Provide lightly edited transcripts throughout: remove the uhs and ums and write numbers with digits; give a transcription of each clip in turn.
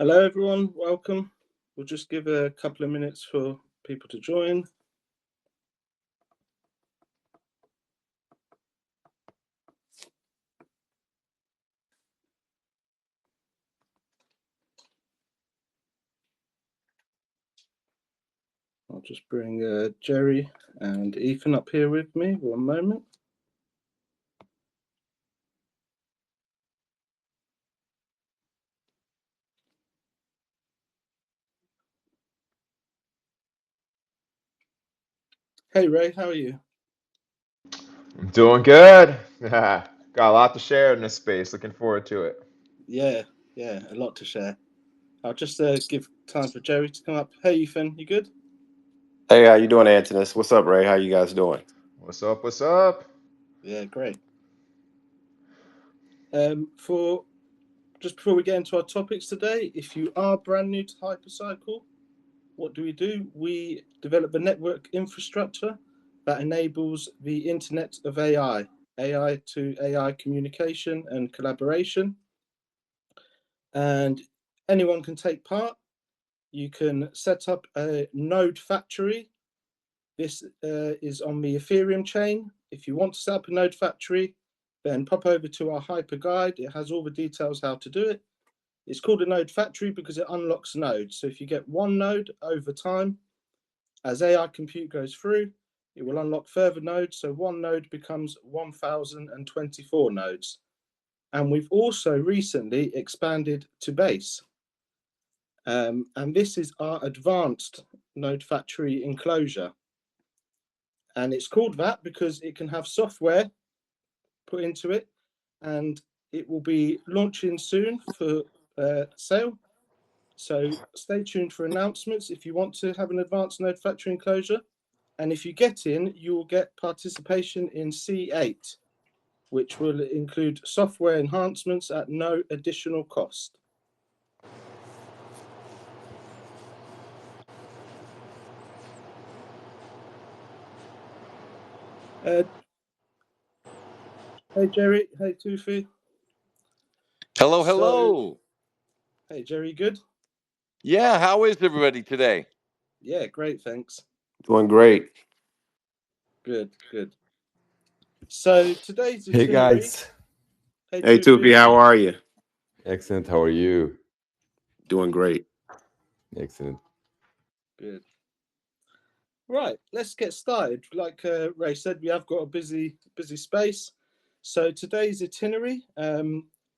Hello, everyone. Welcome. We'll just give a couple of minutes for people to join. I'll just bring Jerry and Ethan up here with me. One moment. Hey, Ray, how are you? I'm doing good. Got a lot to share in this space. Looking forward to it. Yeah, a lot to share. I'll just give time for Jerry to come up. Hey, Ethan, you good? Hey, how you doing, Antonis? What's up, Ray? How you guys doing? What's up? What's up? Yeah, great. For just before we get into our topics today, if you are brand new to Hypercycle, what do? We develop a network infrastructure that enables the Internet of AI to AI communication and collaboration. And anyone can take part. You can set up a node factory. This is on the Ethereum chain. If you want to set up a node factory, then pop over to our Hyper guide. It has all the details how to do it. It's called a node factory because it unlocks nodes. So if you get one node over time, as AI compute goes through, it will unlock further nodes. So one node becomes 1024 nodes. And we've also recently expanded to base. And this is our advanced node factory enclosure. And it's called that because it can have software put into it, and it will be launching soon for sale. So stay tuned for announcements if you want to have an advanced node factory enclosure. And if you get in, you will get participation in C8, which will include software enhancements at no additional cost. Hey, Jerry. Hey, Tufi. Hello, hello. Hey, Jerry, good? Yeah, how is everybody today? Yeah, great, thanks. Doing great. Good. So today's Hey itinerary. guys, Hey, Hey, Tupi, how are you? excellent. How are you? Doing great. Excellent. Good. Right, let's get started. Like Ray said, we have got a busy space. So today's itinerary.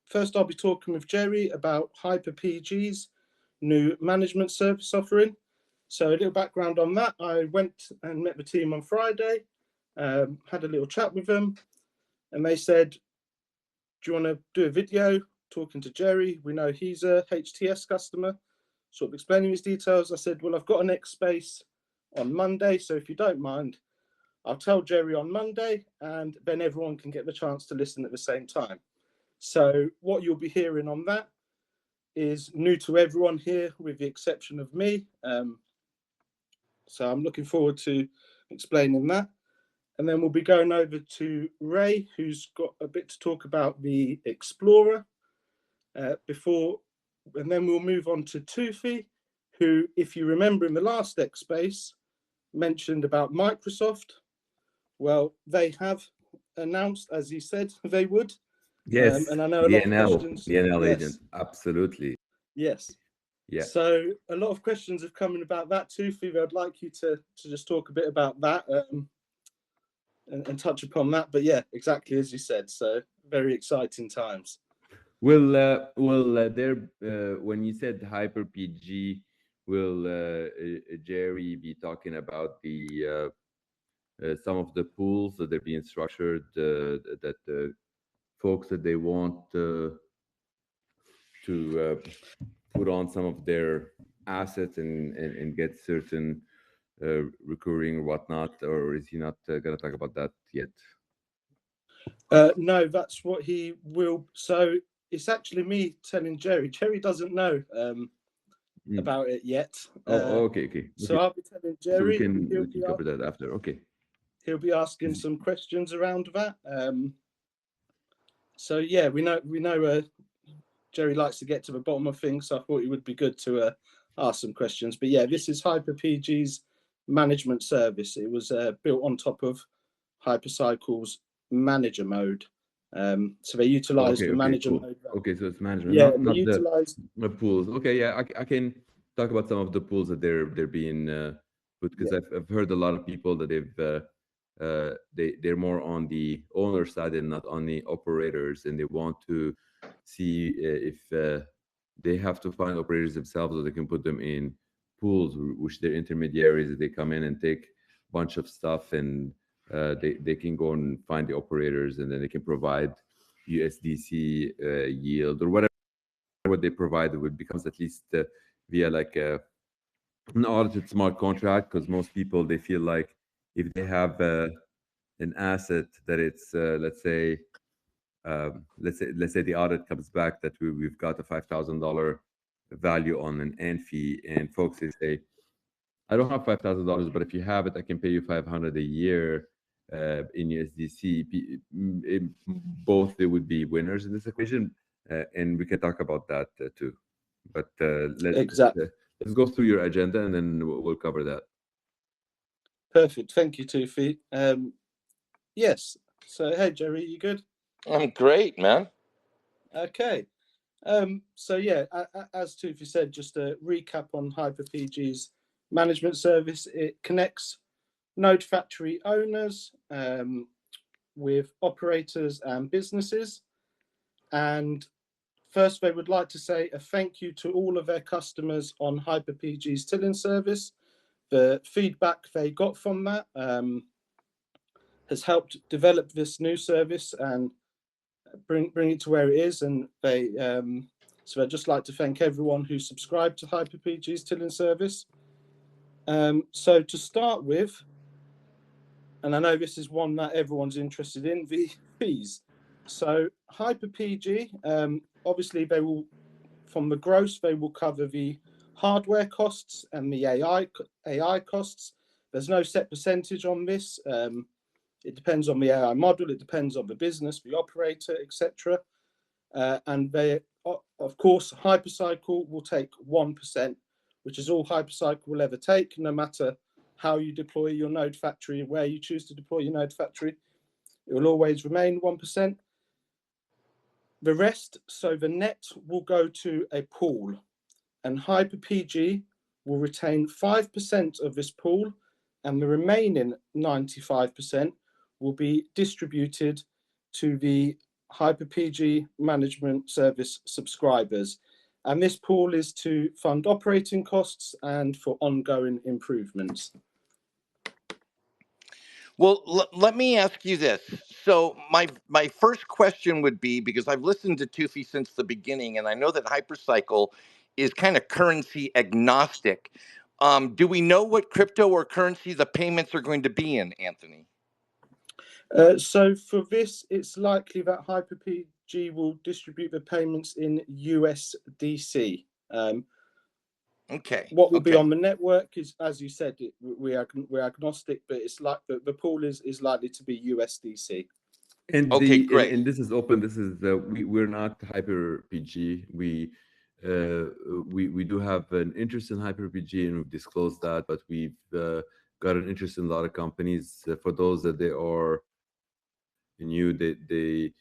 First, I'll be talking with Jerry about HyperPG's new management service offering. So a little background on that. I went and met the team on Friday, had a little chat with them, and they said, do you want to do a video talking to Jerry? We know he's a HTS customer, sort of explaining his details. I said, well, I've got an X space on Monday, so if you don't mind, I'll tell Jerry on Monday, and then everyone can get the chance to listen at the same time. So what you'll be hearing on that is new to everyone here, with the exception of me. So I'm looking forward to explaining that. And then we'll be going over to Ray, who's got a bit to talk about the Explorer and then we'll move on to Tufi, who, if you remember in the last X Space, mentioned about Microsoft. Well, they have announced, as he said, they would. Yes, and I know a lot of questions. the NL Yes. agent, absolutely. Yes. Yeah. So a lot of questions have come in about that too, Phoebe. I'd like you to just talk a bit about that and touch upon that. But yeah, exactly as you said. So very exciting times. Well, there. When you said Hyper PG, will Jerry be talking about the some of the pools that they're being structured that the folks that they want to put on some of their assets and get certain recurring or whatnot, or is he not going to talk about that yet? No, that's what he will. So it's actually me telling Jerry. Jerry doesn't know about it yet. Okay. So I'll be telling Jerry. So we can cover that after. Okay. He'll be asking some questions around that. So yeah, we know Jerry likes to get to the bottom of things, so I thought it would be good to ask some questions. But yeah, this is HyperPG's management service. It was built on top of Hypercycle's manager mode. So they utilize the manager cool. mode. Okay, so it's management, Yeah, not they utilize the pools. Okay, yeah, I can talk about some of the pools that they're being put, because I've heard a lot of people that they're more on the owner side and not on the operators, and they want to see if they have to find operators themselves, or they can put them in pools, which they're intermediaries. They come in and take a bunch of stuff, and they can go and find the operators, and then they can provide USDC yield or whatever what they provide. It becomes at least via like an audited smart contract, because most people, they feel like if they have an asset that it's let's say the audit comes back that we've got a $5,000 value on an ANFE, and folks, they say, I don't have $5,000, but if you have it, I can pay you $500 a year in USDC. Both they would be winners in this equation, and we can talk about that too. But let's go through your agenda, and then we'll cover that. Perfect. Thank you, Tufi. Yes. So, hey, Jerry, you good? I'm great, man. Okay. So yeah, as Tufi said, just a recap on HyperPG's management service. It connects Node Factory owners with operators and businesses. And first, they would like to say a thank you to all of their customers on HyperPG's tilling service. The feedback they got from that has helped develop this new service and bring it to where it is. And so I'd just like to thank everyone who subscribed to HyperPG's tilling service. So to start with, and I know this is one that everyone's interested in, the fees. So HyperPG, obviously they will, from the gross, they will cover the hardware costs and the AI costs. There's no set percentage on this. It depends on the AI model. It depends on the business, the operator, etc. And they, of course, Hypercycle will take 1%, which is all Hypercycle will ever take, no matter how you deploy your Node Factory, where you choose to deploy your Node Factory. It will always remain 1%. The rest, so the net will go to a pool, and HyperPG will retain 5% of this pool, and the remaining 95% will be distributed to the HyperPG management service subscribers. And this pool is to fund operating costs and for ongoing improvements. Well, let me ask you this. So my first question would be, because I've listened to Tufi since the beginning, and I know that Hypercycle is kind of currency agnostic. Do we know what crypto or currency the payments are going to be in, Anthony? So for this, it's likely that HyperPG will distribute the payments in USDC. Okay. What will be on the network is, as you said, we're agnostic, but it's like the pool is likely to be USDC. And great. And this is open. This is we're not HyperPG. We do have an interest in HyperPG, and we've disclosed that. But we've got an interest in a lot of companies. For those that they are new, they've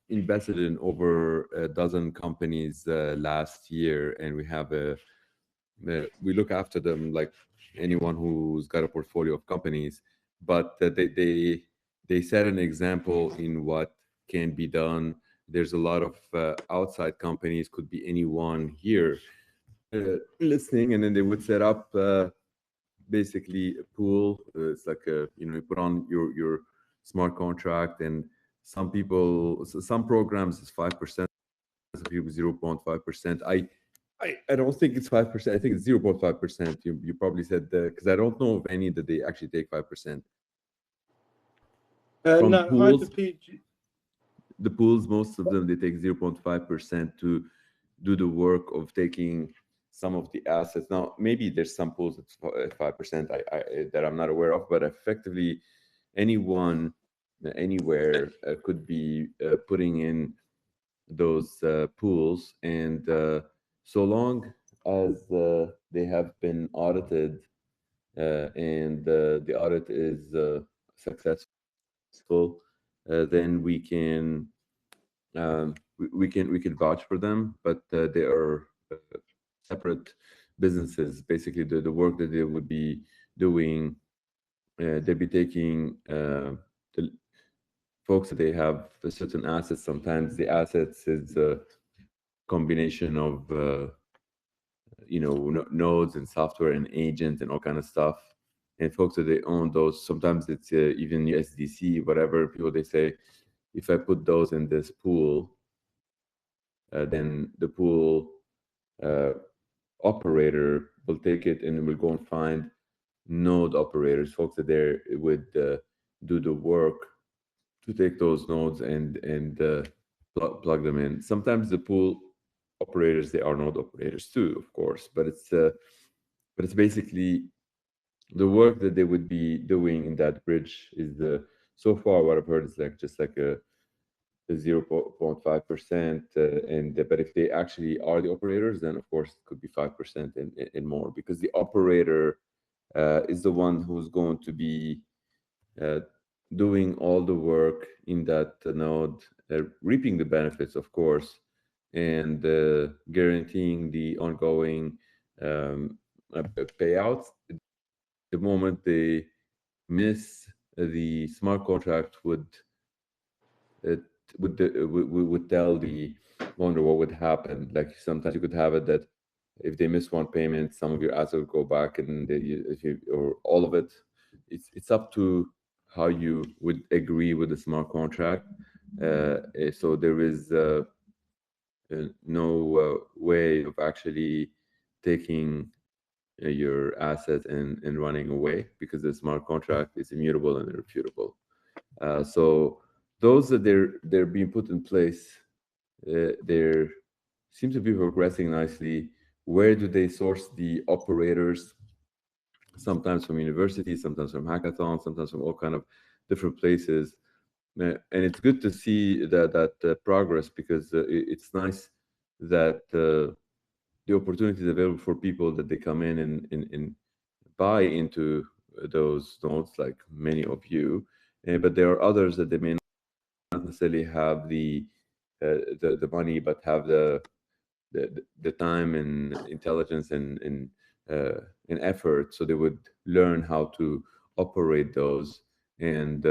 invested in over a dozen companies last year, and we look after them like anyone who's got a portfolio of companies. But they set an example in what can be done. There's a lot of outside companies, could be anyone here listening, and then they would set up basically a pool. It's like you put on your smart contract, and some programs is 5%, some people 0.5%. I don't think it's 5%. I think it's 0.5%. You probably said because I don't know of any that they actually take 5%. From no, pools, HyperPG. the pools, most of them, they take 0.5% to do the work of taking some of the assets. Now, maybe there's some pools that's 5% that I'm not aware of, but effectively anyone, anywhere could be putting in those pools, and so long as they have been audited and the audit is successful, then we can vouch for them. But they are separate businesses. Basically, the work that they would be doing, they'd be taking the folks that they have certain assets. Sometimes the assets is a combination of nodes and software and agents and all kind of stuff. And folks that they own those, sometimes it's even USDC, whatever. People, they say, if I put those in this pool, then the pool operator will take it and will go and find node operators, folks that they would do the work to take those nodes and plug them in. Sometimes the pool operators, they are node operators too, of course, but it's basically the work that they would be doing in that bridge is so far what I've heard is just like a 0.5%, but if they actually are the operators, then of course it could be 5% and more, because the operator is the one who's going to be doing all the work in that node, reaping the benefits, of course, and guaranteeing the ongoing payouts. The moment they miss, the smart contract would tell the owner what would happen. Like sometimes you could have it that if they miss one payment, some of your assets will go back, and or all of it. It's up to how you would agree with the smart contract. So there is no way of actually taking your asset and running away, because the smart contract is immutable and irrefutable. So those that they're being put in place, they seem to be progressing nicely. Where do they source the operators? Sometimes from universities, sometimes from hackathons, sometimes from all kind of different places. And it's good to see that progress, because it's nice that the opportunity is available for people that they come in and buy into those nodes, like many of you. But there are others that they may not necessarily have the money, but have the time and intelligence and effort, so they would learn how to operate those. And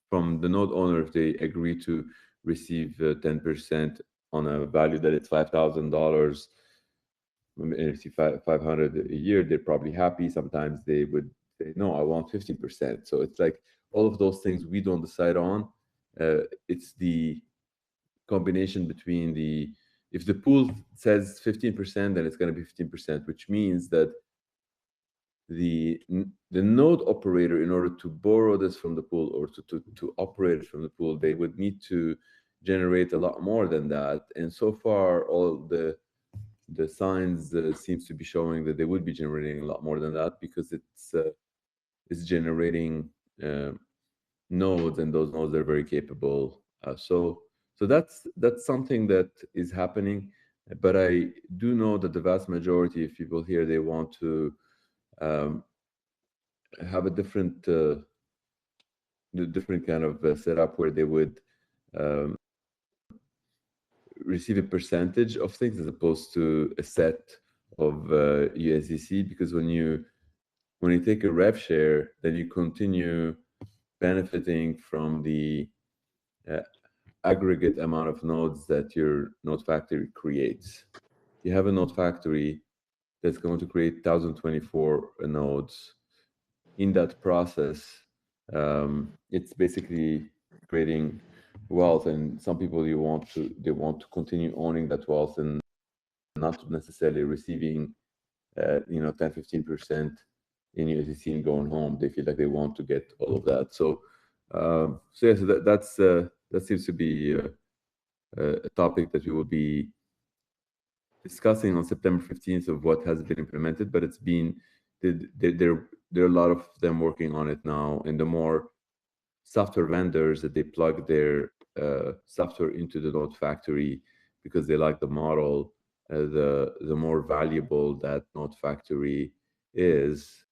from the node owner, if they agree to receive 10% on a value that it's $5,000, and if you 500 a year, they're probably happy. Sometimes they would say, no, I want 15%. So it's like all of those things we don't decide on. It's the combination between if the pool says 15%, then it's going to be 15%, which means that the node operator, in order to borrow this from the pool or to operate it from the pool, they would need to generate a lot more than that. And so far, all the signs seems to be showing that they would be generating a lot more than that, because it's generating nodes, and those nodes are very capable. So that's something that is happening. But I do know that the vast majority of people here, they want to have a different kind of setup where they would receive a percentage of things as opposed to a set of USDC, because when you take a rev share, then you continue benefiting from the aggregate amount of nodes that your node factory creates. You have a node factory that's going to create 1024 nodes. In that process, it's basically creating wealth, and some people they want to continue owning that wealth and not necessarily receiving 10-15% in USDC and going home. They feel like they want to get all of that. So that seems to be a topic that we will be discussing on September 15th of what has been implemented, but it's been there are a lot of them working on it now, and the more software vendors that they plug their software into the Node factory because they like the model, the more valuable that Node factory is,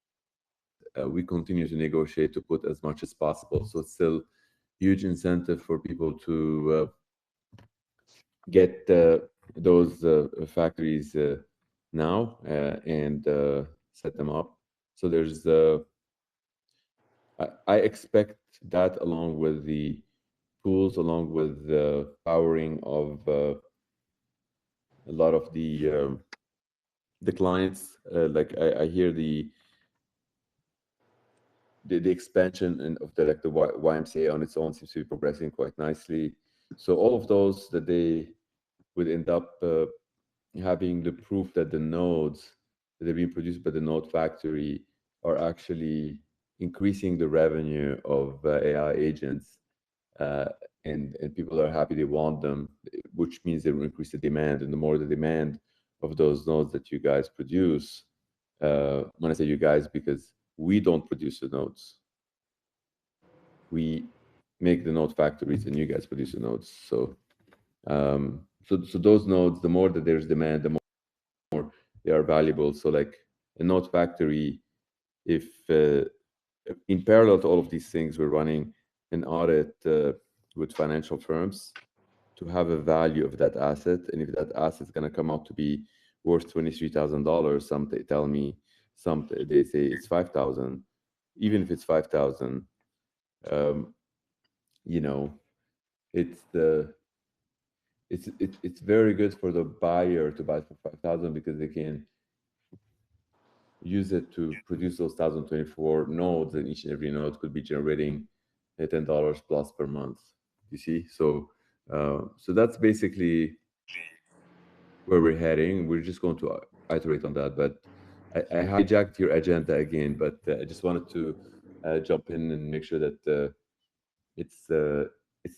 we continue to negotiate to put as much as possible. So it's still huge incentive for people to get those factories now and set them up. So there's I expect that, along with the tools, along with the powering of a lot of the clients. Like I hear the expansion of the YMCA on its own seems to be progressing quite nicely. So all of those, that they would end up having the proof that the nodes that are being produced by the node factory are actually increasing the revenue of AI agents, and people are happy, they want them, which means they will increase the demand. And the more the demand of those nodes that you guys produce, when I say you guys, because we don't produce the nodes, we make the node factories and you guys produce the nodes. So so those nodes, the more that there's demand, the more they are valuable. So like a node factory, if in parallel to all of these things, we're running an audit with financial firms to have a value of that asset. And if that asset is going to come out to be worth $23,000, some they tell me, some they say it's 5,000. Even if it's 5,000, you know, it's very good for the buyer to buy for 5,000 because they can use it to produce those 1,024 nodes, and each and every node could be generating $10 plus per month. You see, so that's basically where we're heading. We're just going to iterate on that. But I hijacked your agenda again, but I just wanted to jump in and make sure that it's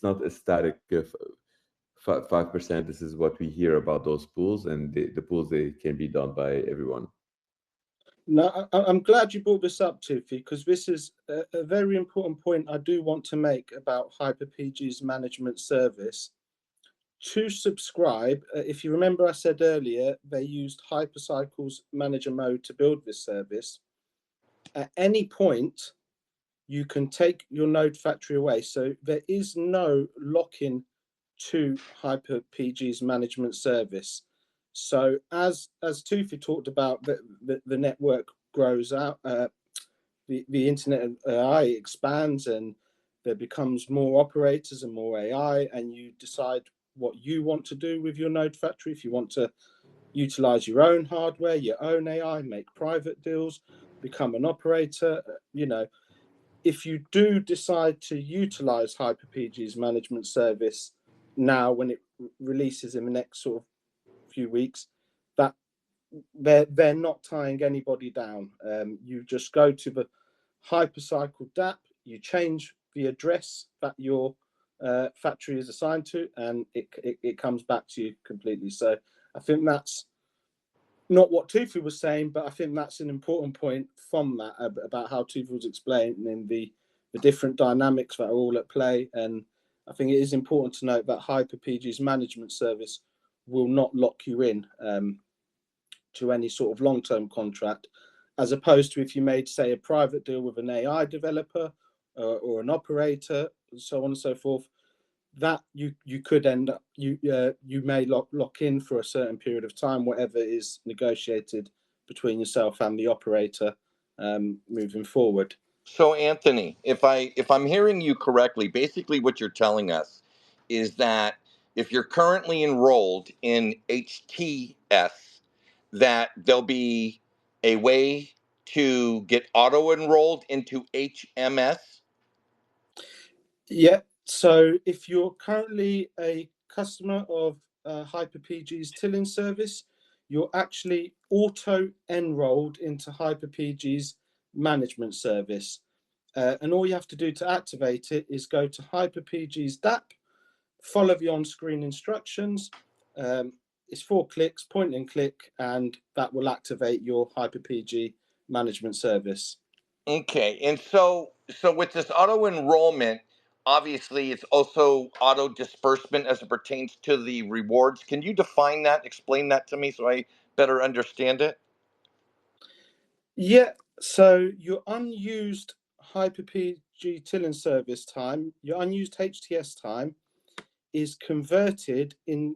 not a static 5%. This is what we hear about those pools, and the pools, they can be done by everyone. No, I'm glad you brought this up, Tufi, because this is a very important point I do want to make about HyperPG's management service. To subscribe, if you remember I said earlier, they used Hypercycle's manager mode to build this service. At any point, you can take your node factory away. So there is no lock-in to HyperPG's management service. So as Tufi talked about, the network grows out, the internet of AI expands, and there becomes more operators and more AI, and you decide what you want to do with your node factory. If you want to utilize your own hardware, your own AI, make private deals, become an operator, you know, if you do decide to utilize HyperPG's management service now, when it releases in the next sort of few weeks, that they're not tying anybody down. You just go to the Hypercycle dApp, you change the address that your factory is assigned to, and it comes back to you completely. So I think that's not what Tufi was saying, but I think that's an important point from that, about how Tufi was explaining the different dynamics that are all at play. And I think it is important to note that HyperPG's management service will not lock you in to any sort of long-term contract, as opposed to if you made, say, a private deal with an AI developer or an operator, so on and so forth, that you could end up, you may lock in for a certain period of time, whatever is negotiated between yourself and the operator moving forward. So Anthony, if I'm hearing you correctly, basically what you're telling us is that if you're currently enrolled in HTS, that there'll be a way to get auto-enrolled into HMS? Yeah, so if you're currently a customer of HyperPG's Tilling service, you're actually auto-enrolled into HyperPG's management service. And all you have to do to activate it is go to HyperPG's dApp, follow the on-screen instructions. It's 4 clicks, point and click, and that will activate your HyperPG management service. Okay, and so with this auto enrollment, obviously it's also auto disbursement as it pertains to the rewards. Can you define that, explain that to me so I better understand it? Yeah, so your unused Hyper-PG tilling service time, your unused HTS time is converted in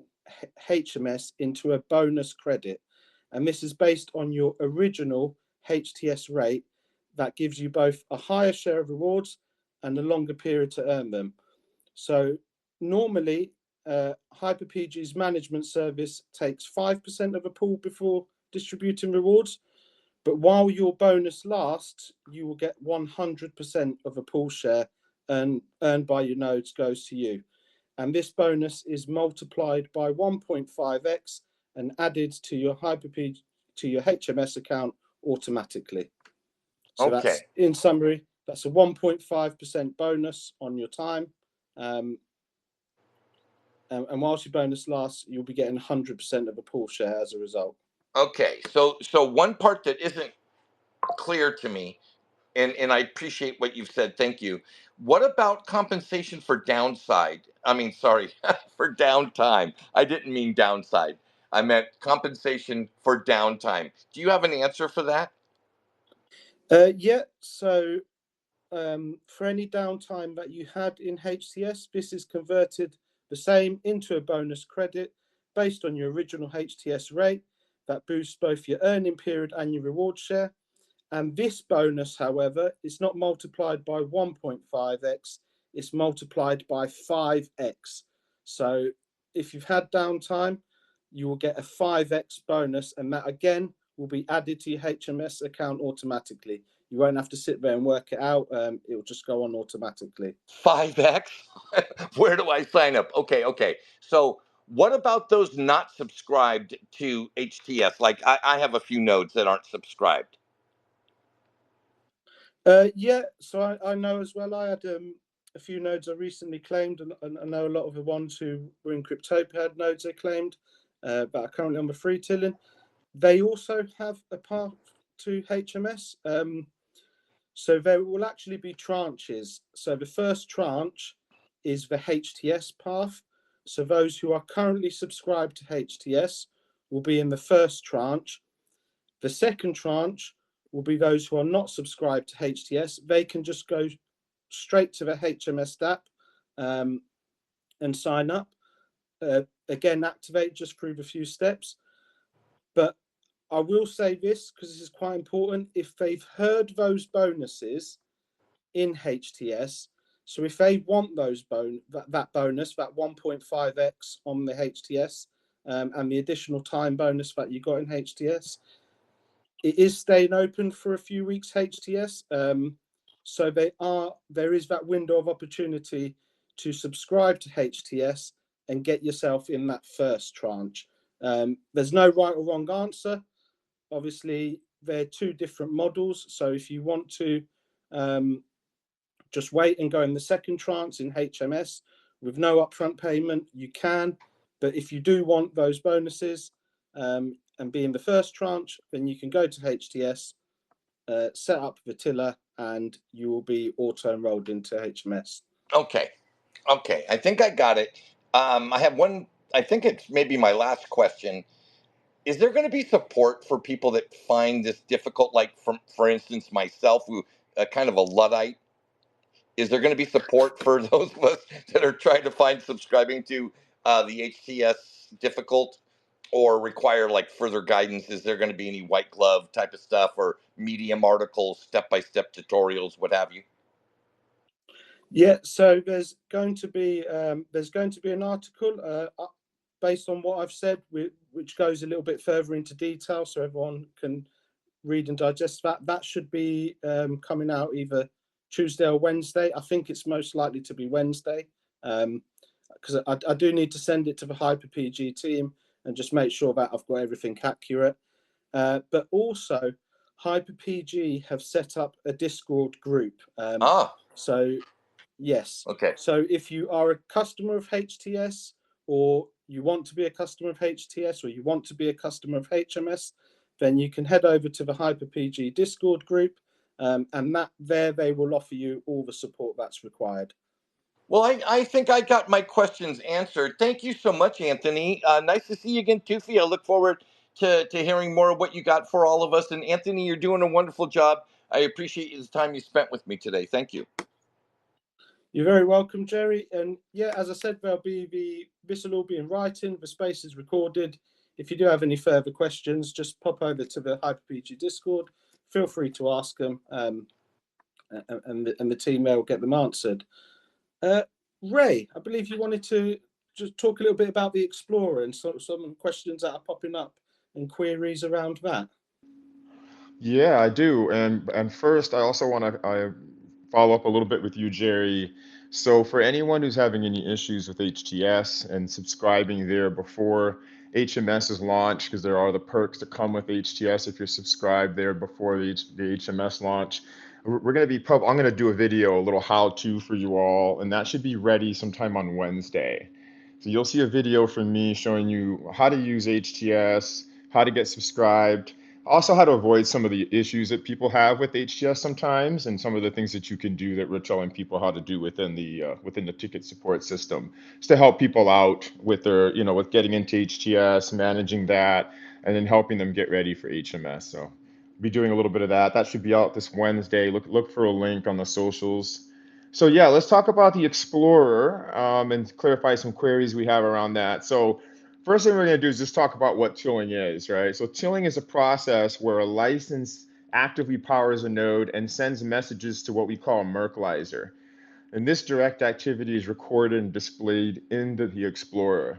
HMS into a bonus credit. And this is based on your original HTS rate that gives you both a higher share of rewards and a longer period to earn them. So normally, Hyper-PG's management service takes 5% of a pool before distributing rewards. But while your bonus lasts, you will get 100% of a pool share earned by your nodes goes to you. And this bonus is multiplied by 1.5x and added to your to your HMS account automatically. So Okay. that's, in summary, that's a 1.5% bonus on your time. And whilst your bonus lasts, you'll be getting 100% of a pool share as a result. Okay. So one part that isn't clear to me, and I appreciate what you've said. Thank you. What about compensation for downside? I mean, sorry, for downtime. I didn't mean downside. I meant compensation for downtime. Do you have an answer for that? Yeah, so for any downtime that you had in HTS, this is converted the same into a bonus credit based on your original HTS rate that boosts both your earning period and your reward share. And this bonus, however, is not multiplied by 1.5x, it's multiplied by 5x. So if you've had downtime, you will get a 5x bonus, and that again will be added to your HMS account automatically. You won't have to sit there and work it out. It will just go on automatically. 5x? Where do I sign up? Okay. So what about those not subscribed to HTS? Like I have a few nodes that aren't subscribed. Yeah, so I know as well. I had a few nodes I recently claimed, and I know a lot of the ones who were in Cryptopia had nodes they claimed, but are currently on the free tilling. They also have a path to HMS. So there will actually be tranches. So the first tranche is the HTS path. So those who are currently subscribed to HTS will be in the first tranche. The second tranche will be those who are not subscribed to HTS. They can just go straight to the HMS dApp and sign up. Again, activate just through the few steps. But I will say this because this is quite important. If they've heard those bonuses in HTS, so if they want those that bonus, that 1.5x on the HTS, and the additional time bonus that you got in HTS, it is staying open for a few weeks, HTS. So there is that window of opportunity to subscribe to HTS and get yourself in that first tranche. There's no right or wrong answer. Obviously, they're two different models. So if you want to just wait and go in the second tranche in HMS with no upfront payment, you can. But if you do want those bonuses and be in the first tranche, then you can go to HTS, set up the tiller, and you will be auto enrolled into HMS. Okay. I think I got it. I have one. I think it's maybe my last question. Is there going to be support for people that find this difficult? Like, for instance, myself, who kind of a Luddite. Is there going to be support for those of us that are trying to find subscribing to the HTS difficult or require like further guidance? Is there going to be any white glove type of stuff or Medium articles, step-by-step tutorials, what have you? Yeah, so there's going to be an article based on what I've said, which goes a little bit further into detail, so everyone can read and digest that. That should be coming out either Tuesday or Wednesday. I think it's most likely to be Wednesday, because I do need to send it to the Hyper-PG team and just make sure that I've got everything accurate. But also, Hyper-PG have set up a Discord group. So yes. Okay. So if you are a customer of HTS, or you want to be a customer of HTS, or you want to be a customer of HMS, then you can head over to the Hyper-PG Discord group, and that there they will offer you all the support that's required. Well, I think I got my questions answered. Thank you so much, Anthony. Nice to see you again, Tufi. I look forward to hearing more of what you got for all of us. And Anthony, you're doing a wonderful job. I appreciate the time you spent with me today. Thank you. You're very welcome, Jerry. And yeah, as I said, this will all be in writing. The space is recorded. If you do have any further questions, just pop over to the HyperPG Discord. Feel free to ask them, and the team there will get them answered. Ray, I believe you wanted to just talk a little bit about the Explorer and some questions that are popping up and queries around that. Yeah, I do. And first, I also want to follow up a little bit with you, Jerry. So for anyone who's having any issues with HTS and subscribing there before HMS is launched, because there are the perks that come with HTS if you're subscribed there before the HMS launch, we're going to be I'm going to do a video, a little how-to for you all, and that should be ready sometime on Wednesday. So you'll see a video from me showing you how to use HTS, how to get subscribed, also how to avoid some of the issues that people have with HTS sometimes, and some of the things that you can do that we're telling people how to do within the ticket support system, just to help people out with their, with getting into HTS, managing that, and then helping them get ready for HMS. So we'll be doing a little bit of that. That should be out this Wednesday. Look for a link on the socials. So yeah, let's talk about the Explorer and clarify some queries we have around that. So first thing we're going to do is just talk about what tilling is, right? So tilling is a process where a license actively powers a node and sends messages to what we call a Merklizer. And this direct activity is recorded and displayed into the Explorer.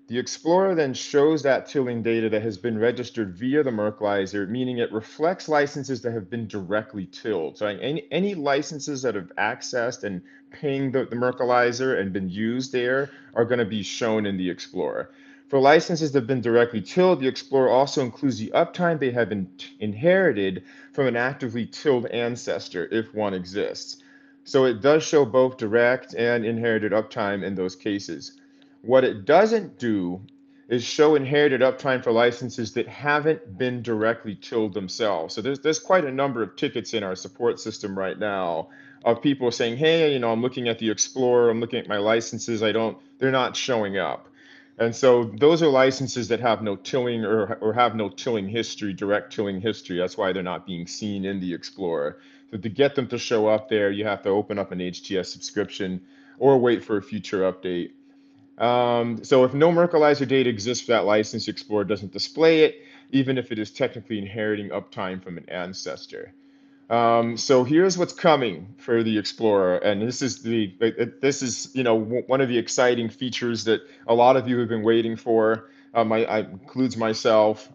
The Explorer then shows that tilling data that has been registered via the Merklizer, meaning it reflects licenses that have been directly tilled. So any licenses that have accessed and pinged the Merklizer and been used there are going to be shown in the Explorer. For licenses that have been directly tilled, the Explorer also includes the uptime they have been inherited from an actively tilled ancestor, if one exists. So it does show both direct and inherited uptime in those cases. What it doesn't do is show inherited uptime for licenses that haven't been directly tilled themselves. So there's quite a number of tickets in our support system right now of people saying, hey, I'm looking at the Explorer, I'm looking at my licenses, they're not showing up. And so those are licenses that have no tilling or have no tilling history, direct tilling history. That's why they're not being seen in the Explorer. So to get them to show up there, you have to open up an HTS subscription or wait for a future update. So if no Merklizer data exists for that license, Explorer doesn't display it, even if it is technically inheriting uptime from an ancestor. So here's what's coming for the Explorer, and this is one of the exciting features that a lot of you have been waiting for. I includes myself,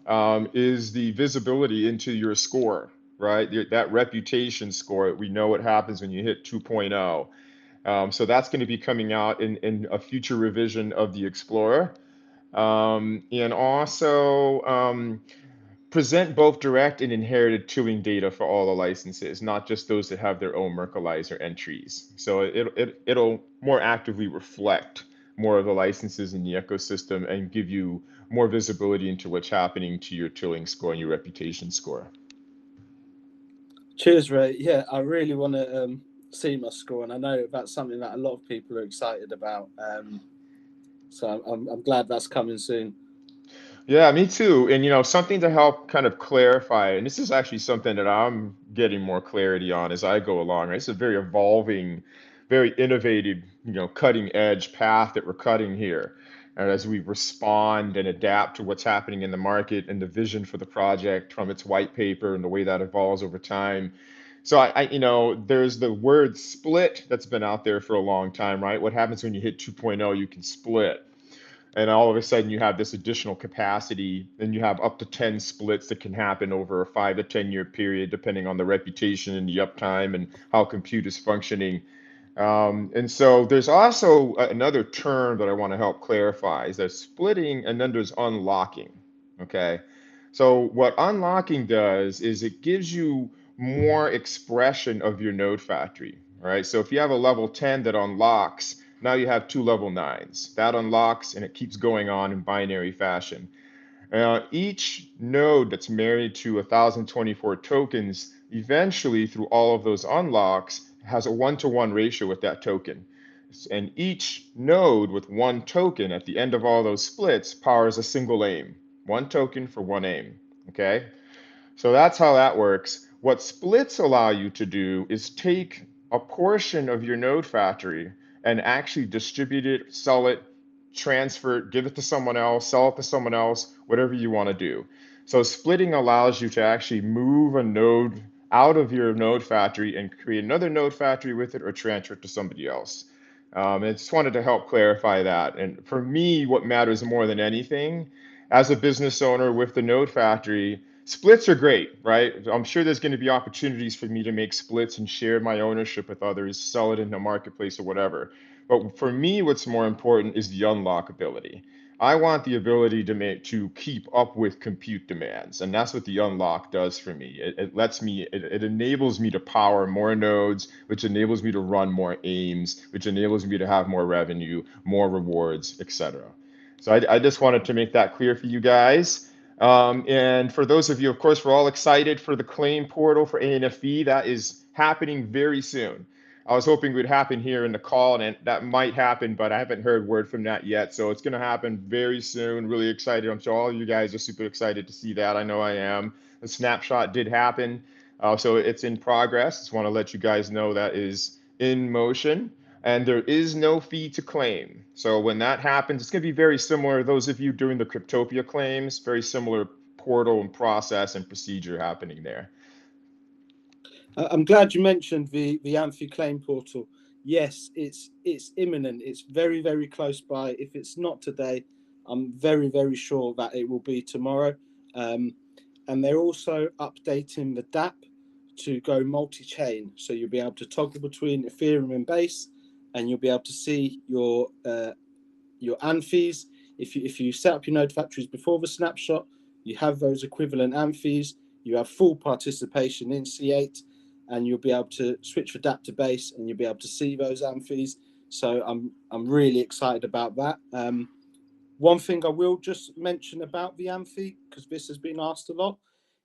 is the visibility into your score, right? That reputation score. We know what happens when you hit 2.0. So that's going to be coming out in a future revision of the Explorer. And also present both direct and inherited tilling data for all the licenses, not just those that have their own Merklizer entries. So it'll more actively reflect more of the licenses in the ecosystem and give you more visibility into what's happening to your tilling score and your reputation score. Cheers, Ray. Yeah, I really want to see my score, and I know that's something that a lot of people are excited about. So I'm glad that's coming soon. Yeah, me too. And something to help kind of clarify, and this is actually something that I'm getting more clarity on as I go along. Right? It's a very evolving, very innovative, cutting edge path that we're cutting here. And as we respond and adapt to what's happening in the market and the vision for the project from its white paper and the way that evolves over time. So there's the word split that's been out there for a long time, right? What happens when you hit 2.0, you can split. And all of a sudden you have this additional capacity, and you have up to 10 splits that can happen over a 5 to 10 year period, depending on the reputation and the uptime and how compute is functioning. And so there's also another term that I want to help clarify, is there's splitting and then there's unlocking. Okay. So what unlocking does is it gives you more expression of your node factory. All right. So if you have a level 10 that unlocks, now you have 2 level 9s. That unlocks and it keeps going on in binary fashion. Each node that's married to 1024 tokens, eventually through all of those unlocks, has a 1-to-1 ratio with that token. And each node with one token at the end of all those splits powers a single AIM. One token for one AIM, okay? So that's how that works. What splits allow you to do is take a portion of your node factory and actually distribute it, sell it, transfer it, give it to someone else, sell it to someone else, whatever you want to do. So splitting allows you to actually move a node out of your node factory and create another node factory with it or transfer it to somebody else. I just wanted to help clarify that. And for me, what matters more than anything, as a business owner with the node factory, splits are great, right? I'm sure there's going to be opportunities for me to make splits and share my ownership with others, sell it in the marketplace or whatever. But for me, what's more important is the unlockability. I want the ability to keep up with compute demands, and that's what the unlock does for me. It enables me to power more nodes, which enables me to run more aims, which enables me to have more revenue, more rewards, etc. So I just wanted to make that clear for you guys. And for those of you, of course, we're all excited for the claim portal for ANFE. That is happening very soon. I was hoping it would happen here in the call, and that might happen, but I haven't heard word from that yet. So it's going to happen very soon. Really excited. I'm sure all of you guys are super excited to see that. I know I am. The snapshot did happen, so it's in progress. Just want to let you guys know that is in motion. And there is no fee to claim. So when that happens, it's going to be very similar. Those of you doing the Cryptopia claims, very similar portal and process and procedure happening there. I'm glad you mentioned the ANFE claim portal. Yes, it's imminent. It's very, very close by. If it's not today, I'm very, very sure that it will be tomorrow. And they're also updating the dApp to go multi-chain. So you'll be able to toggle between Ethereum and Base, and you'll be able to see your ANFEs. If you set up your node factories before the snapshot, you have those equivalent ANFEs. You have full participation in C8, and you'll be able to switch the dApp to Base, and you'll be able to see those ANFEs. So I'm really excited about that. One thing I will just mention about the ANFE, because this has been asked a lot,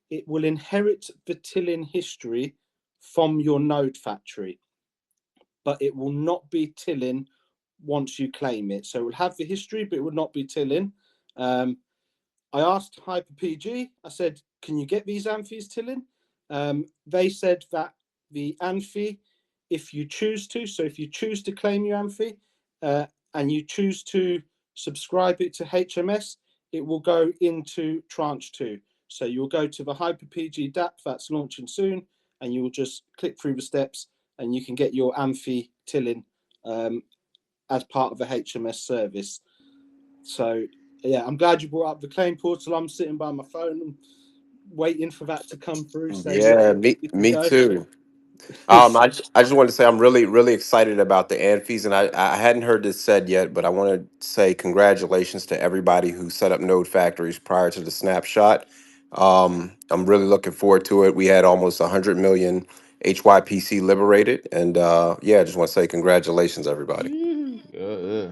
it will inherit the tilling history from your node factory, but it will not be tilling once you claim it. So it will have the history, but it will not be tilling. I asked HyperPG, I said, can you get these ANFEs tilling? They said that the ANFE, if you choose to, so if you choose to claim your ANFE and you choose to subscribe it to HMS, it will go into tranche 2. So you'll go to the HyperPG dApp that's launching soon, and you will just click through the steps and you can get your ANFE tilling as part of the HMS service. So yeah, I'm glad you brought up the claim portal. I'm sitting by my phone and waiting for that to come through. So Yeah, yeah, me too. I just wanted to say I'm really, really excited about the ANFEs, and I hadn't heard this said yet, but I want to say congratulations to everybody who set up node factories prior to the snapshot. I'm really looking forward to it. We had almost 100 million HYPC liberated, and yeah, I just want to say congratulations, everybody. Yeah,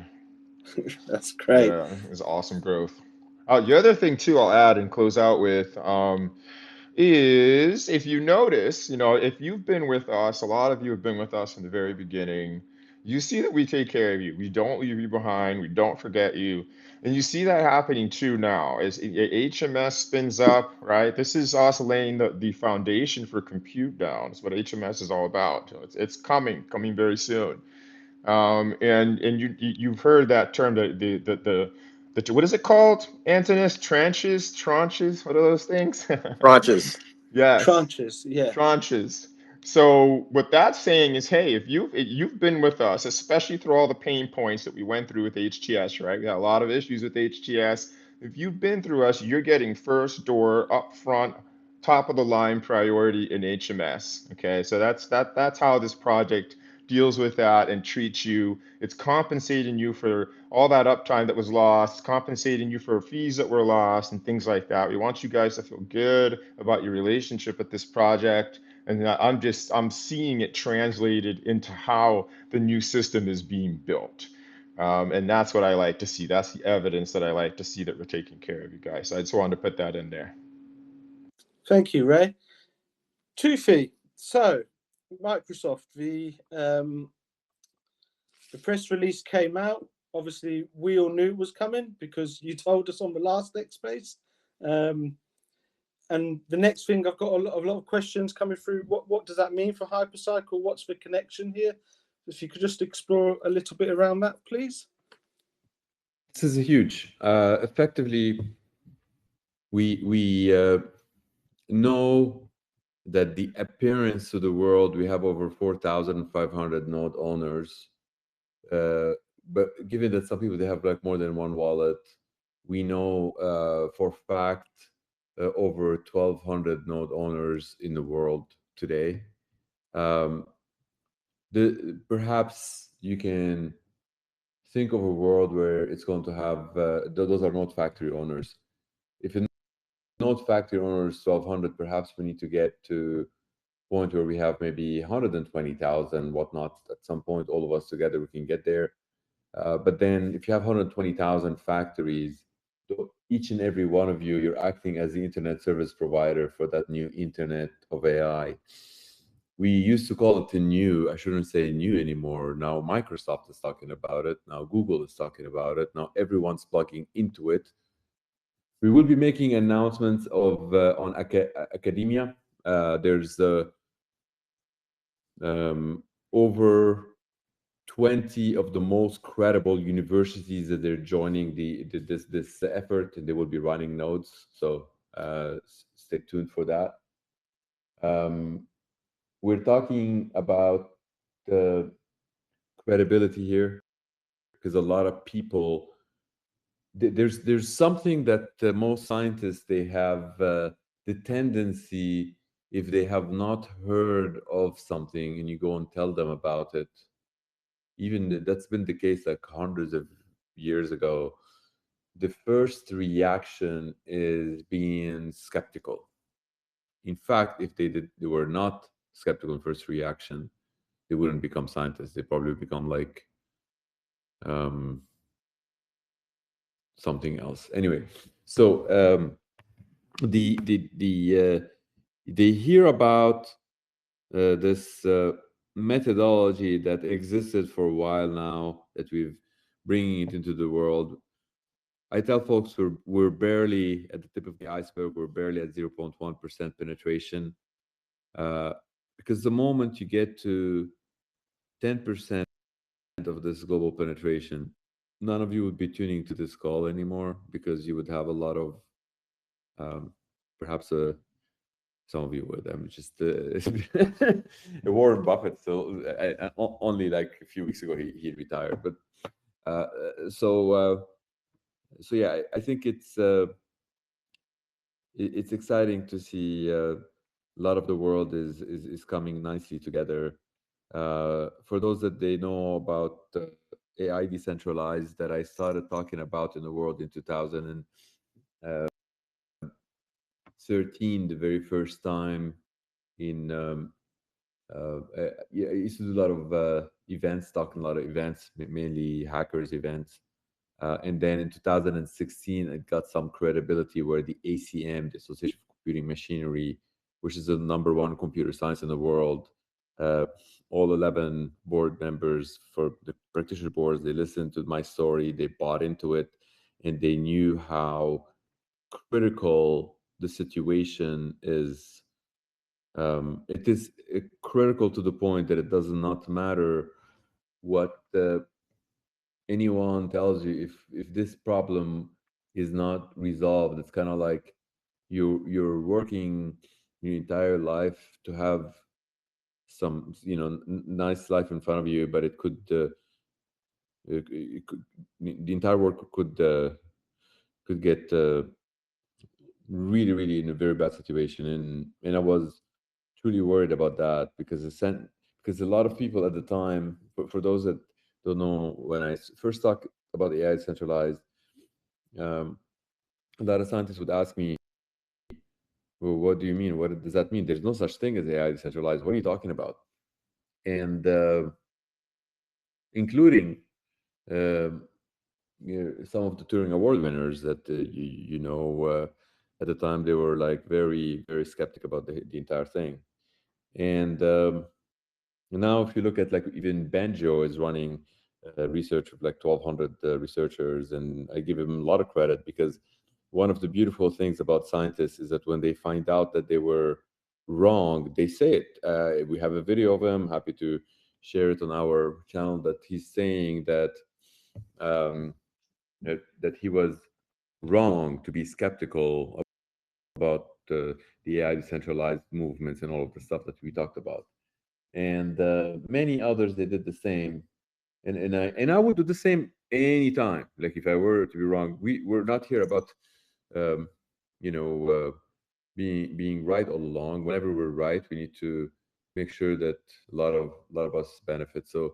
That's great. yeah, it's awesome growth. The other thing too, I'll add and close out with is if you notice, if you've been with us, a lot of you have been with us from the very beginning. You see that we take care of you. We don't leave you behind. We don't forget you. And you see that happening too now as HMS spins up, right? This is us laying the foundation for compute down. It's what HMS is all about. It's coming very soon. And you've heard that term, the what is it called, Antonis? Tranches? What are those things? Tranches. Yes, Tranches, yeah. tranches. So what that's saying is, hey, if you've been with us, especially through all the pain points that we went through with HTS, right? We got a lot of issues with HTS. If you've been through us, you're getting first door, up front, top of the line priority in HMS. Okay, so that's how this project deals with that and treats you. It's compensating you for all that uptime that was lost, compensating you for fees that were lost and things like that. We want you guys to feel good about your relationship with this project. And I'm seeing it translated into how the new system is being built. And that's what I like to see. That's the evidence that I like to see that we're taking care of you guys. So I just wanted to put that in there. Thank you, Ray. Tufi, so Microsoft, The press release came out. Obviously, we all knew it was coming because you told us on the last X-Space. And the next thing, I've got a lot of questions coming through. What does that mean for Hypercycle? What's the connection here? If you could just explore a little bit around that, please. This is huge. Effectively, we know that the appearance to the world, we have over 4,500 node owners. But given that some people, they have like more than one wallet, we know for fact over 1,200 node owners in the world today. Perhaps you can think of a world where it's going to have, those are node factory owners. If a node factory owner is 1,200, perhaps we need to get to a point where we have maybe 120,000, whatnot. At some point, all of us together, we can get there. But then if you have 120,000 factories, each and every one of you, you're acting as the internet service provider for that new internet of AI. We used to call it the new, I shouldn't say new anymore. Now Microsoft is talking about it. Now Google is talking about it. Now everyone's plugging into it. We will be making announcements of on academia. There's over 20 of the most credible universities that they're joining this effort, and they will be running nodes. So stay tuned for that. We're talking about the credibility here because a lot of people, there's something that most scientists, they have the tendency, if they have not heard of something and you go and tell them about it, even that's been the case like hundreds of years ago, the first reaction is being skeptical. In fact, if they were not skeptical in first reaction, they wouldn't become scientists. They probably become like something else. Anyway, so they hear about this methodology that existed for a while now, that we've bringing it into the world. I tell folks we're barely at the tip of the iceberg. We're barely at 0.1% penetration. Because the moment you get to 10% of this global penetration, none of you would be tuning to this call anymore, because you would have a lot of, perhaps some of you would. I'm just Warren Buffett. So only like a few weeks ago he retired. But so yeah, I think it's exciting to see a lot of the world is coming nicely together. For those that they know about AI decentralized, that I started talking about in the world in 2013, the very first time in yeah, I used to do a lot of events, talking a lot of events, mainly hackers events. And then in 2016, it got some credibility where the ACM, the Association of Computing Machinery, which is the #1 computer science in the world, all 11 board members for the practitioner boards, they listened to my story, they bought into it, and they knew how critical the situation is. It is critical to the point that it does not matter what anyone tells you. If this problem is not resolved, it's kind of like you're working your entire life to have some nice life in front of you, but it could the entire work could get really in a very bad situation. And I was truly worried about that, because because a lot of people at the time, for those that don't know, when I first talked about AI centralized, a lot of scientists would ask me, well, what do you mean? What does that mean? There's no such thing as AI decentralized. What are you talking about? And including some of the Turing Award winners that at the time, they were like very skeptical about the entire thing. And now if you look at, like, even Banjo is running research of like 1,200 researchers, and I give him a lot of credit because one of the beautiful things about scientists is that when they find out that they were wrong, they say it. We have a video of him, happy to share it on our channel, that he's saying that that he was wrong to be skeptical about the AI decentralized movements and all of the stuff that we talked about. And many others, they did the same. And I would do the same anytime. Like if I were to be wrong, we're not here about um, you know being right all along. Whenever we're right, we need to make sure that a lot of us benefit. So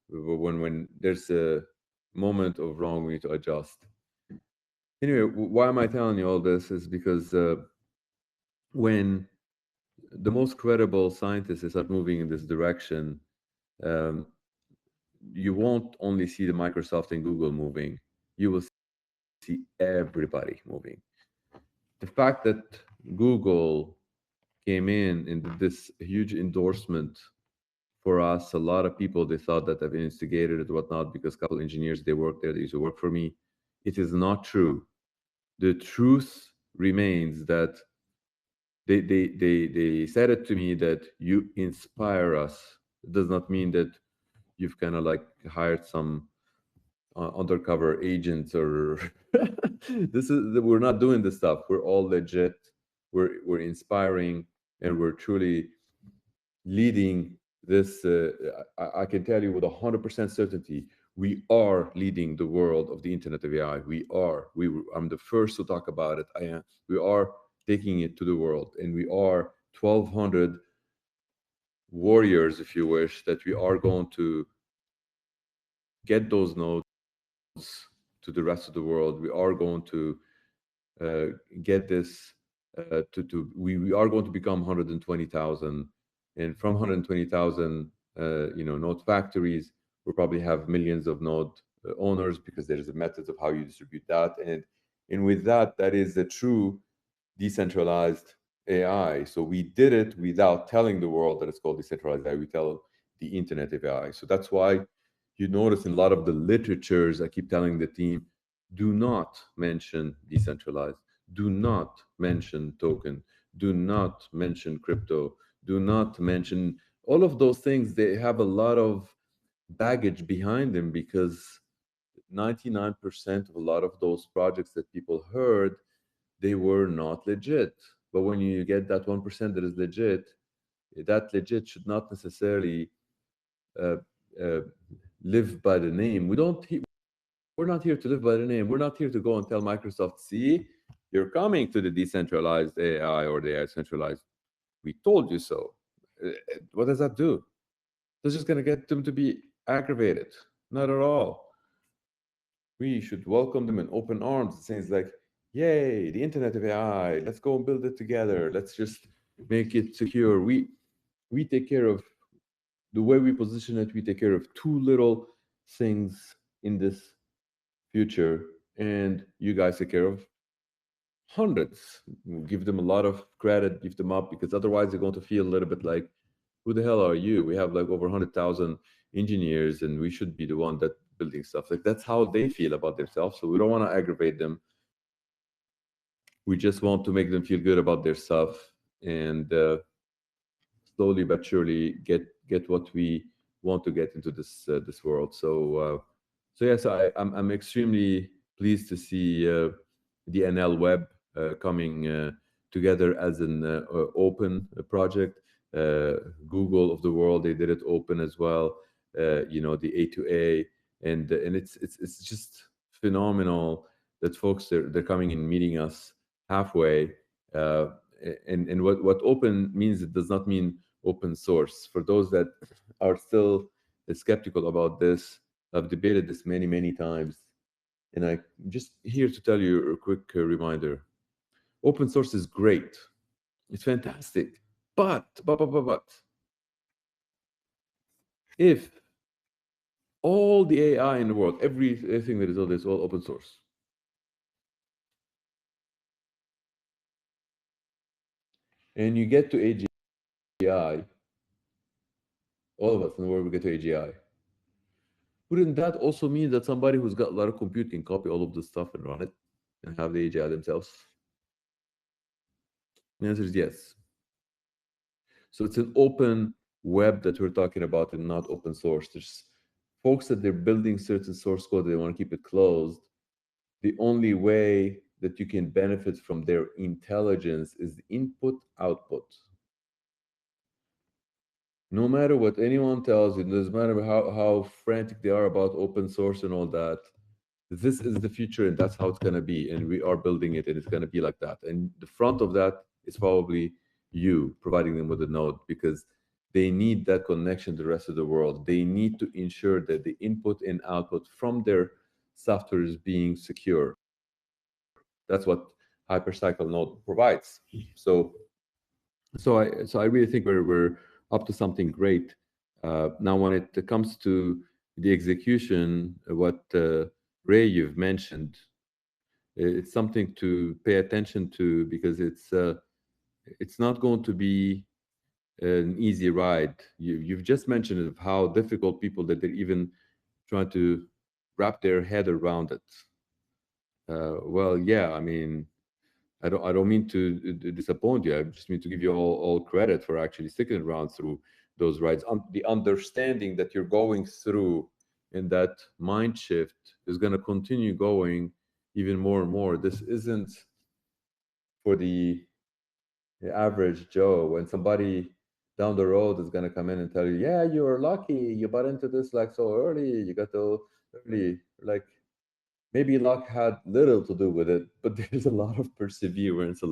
when there's a moment of wrong, we need to adjust. Anyway, why am I telling you all this? Is because when the most credible scientists start moving in this direction, um, you won't only see the Microsoft and Google moving, you will see everybody moving. The fact that Google came in and did this huge endorsement for us, a lot of people, they thought that I've instigated it or whatnot because a couple engineers, they work there, they used to work for me. It is not true. The truth remains that they said it to me that you inspire us. It does not mean that you've kind of like hired some undercover agents or this is, we're not doing this stuff. We're all legit. We're inspiring, and we're truly leading this. I can tell you with 100% certainty, we are leading the world of the Internet of AI. We are. I'm the first to talk about it. I am. We are taking it to the world, and we are 1,200 warriors, if you wish, that we are going to get those nodes to the rest of the world. We are going to get this we are going to become 120,000, and from 120,000 node factories, we'll probably have millions of node owners, because there is a method of how you distribute that, and with that, that is the true decentralized AI. So we did it without telling the world that it's called decentralized AI. We tell the Internet of AI. So that's why you notice in a lot of the literatures, I keep telling the team, do not mention decentralized, do not mention token, do not mention crypto, do not mention all of those things. They have a lot of baggage behind them, because 99% of a lot of those projects that people heard, they were not legit. But when you get that 1% that is legit, that legit should not necessarily uh, uh, live by the name. We're not here to live by the name. We're not here to go and tell Microsoft, see, you're coming to the decentralized AI or the AI centralized. We told you so. What does that do? That's just going to get them to be aggravated. Not at all. We should welcome them in open arms. Things like, yay, the Internet of AI. Let's go and build it together. Let's just make it secure. We take care of the way we position it. We take care of two little things in this future, and you guys take care of hundreds. Give them a lot of credit, give them up, because otherwise they're going to feel a little bit like, who the hell are you? We have like over 100,000 engineers, and we should be the one that building stuff. Like that's how they feel about themselves. So we don't want to aggravate them. We just want to make them feel good about their stuff, and slowly but surely get what we want to get into this world. So yes, I'm extremely pleased to see the NL Web coming together as an open project. Google of the world, they did it open as well. The A2A, and it's just phenomenal that folks they're coming and meeting us halfway. And what open means, it does not mean open source. For those that are still skeptical about this, I've debated this many times, and I'm just here to tell you a quick reminder. Open source is great. It's fantastic. But if all the AI in the world, everything that is out there is all open source, and you get to AGI, all of us in the world will get to AGI, wouldn't that also mean that somebody who's got a lot of compute can copy all of this stuff and run it and have the AGI themselves? The answer is yes. So it's an open web that we're talking about and not open source. There's folks that they're building certain source code, they want to keep it closed. The only way that you can benefit from their intelligence is the input output. No matter what anyone tells you, doesn't matter how frantic they are about open source and all that, this is the future and that's how it's going to be. And we are building it and it's going to be like that. And the front of that is probably you providing them with a node, because they need that connection to the rest of the world. They need to ensure that the input and output from their software is being secure. That's what Hypercycle node provides. So I really think we're up to something great. Now, when it comes to the execution, what Ray, you've mentioned, it's something to pay attention to, because it's not going to be an easy ride. You've just mentioned of how difficult people that they're even trying to wrap their head around it. Well, yeah, I mean, I don't mean to disappoint you. I just mean to give you all credit for actually sticking around through those rides. The understanding that you're going through and that mind shift is going to continue going even more and more. This isn't for the average Joe. When somebody down the road is going to come in and tell you, yeah, you were lucky, you bought into this like so early, you got so early, like maybe luck had little to do with it, but there's a lot of perseverance, a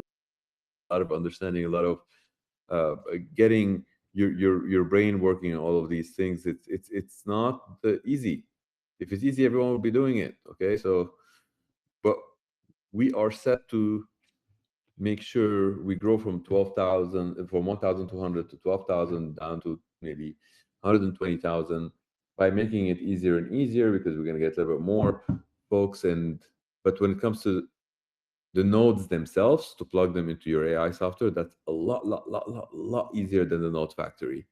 lot of understanding, a lot of getting your brain working on all of these things. It's not easy. If it's easy, everyone will be doing it. Okay, so but we are set to make sure we grow from 12,000, from 1,200 to 12,000 down to maybe 120,000 by making it easier and easier, because we're going to get a little bit more folks. But when it comes to the nodes themselves, to plug them into your AI software, that's a lot easier than the node factory.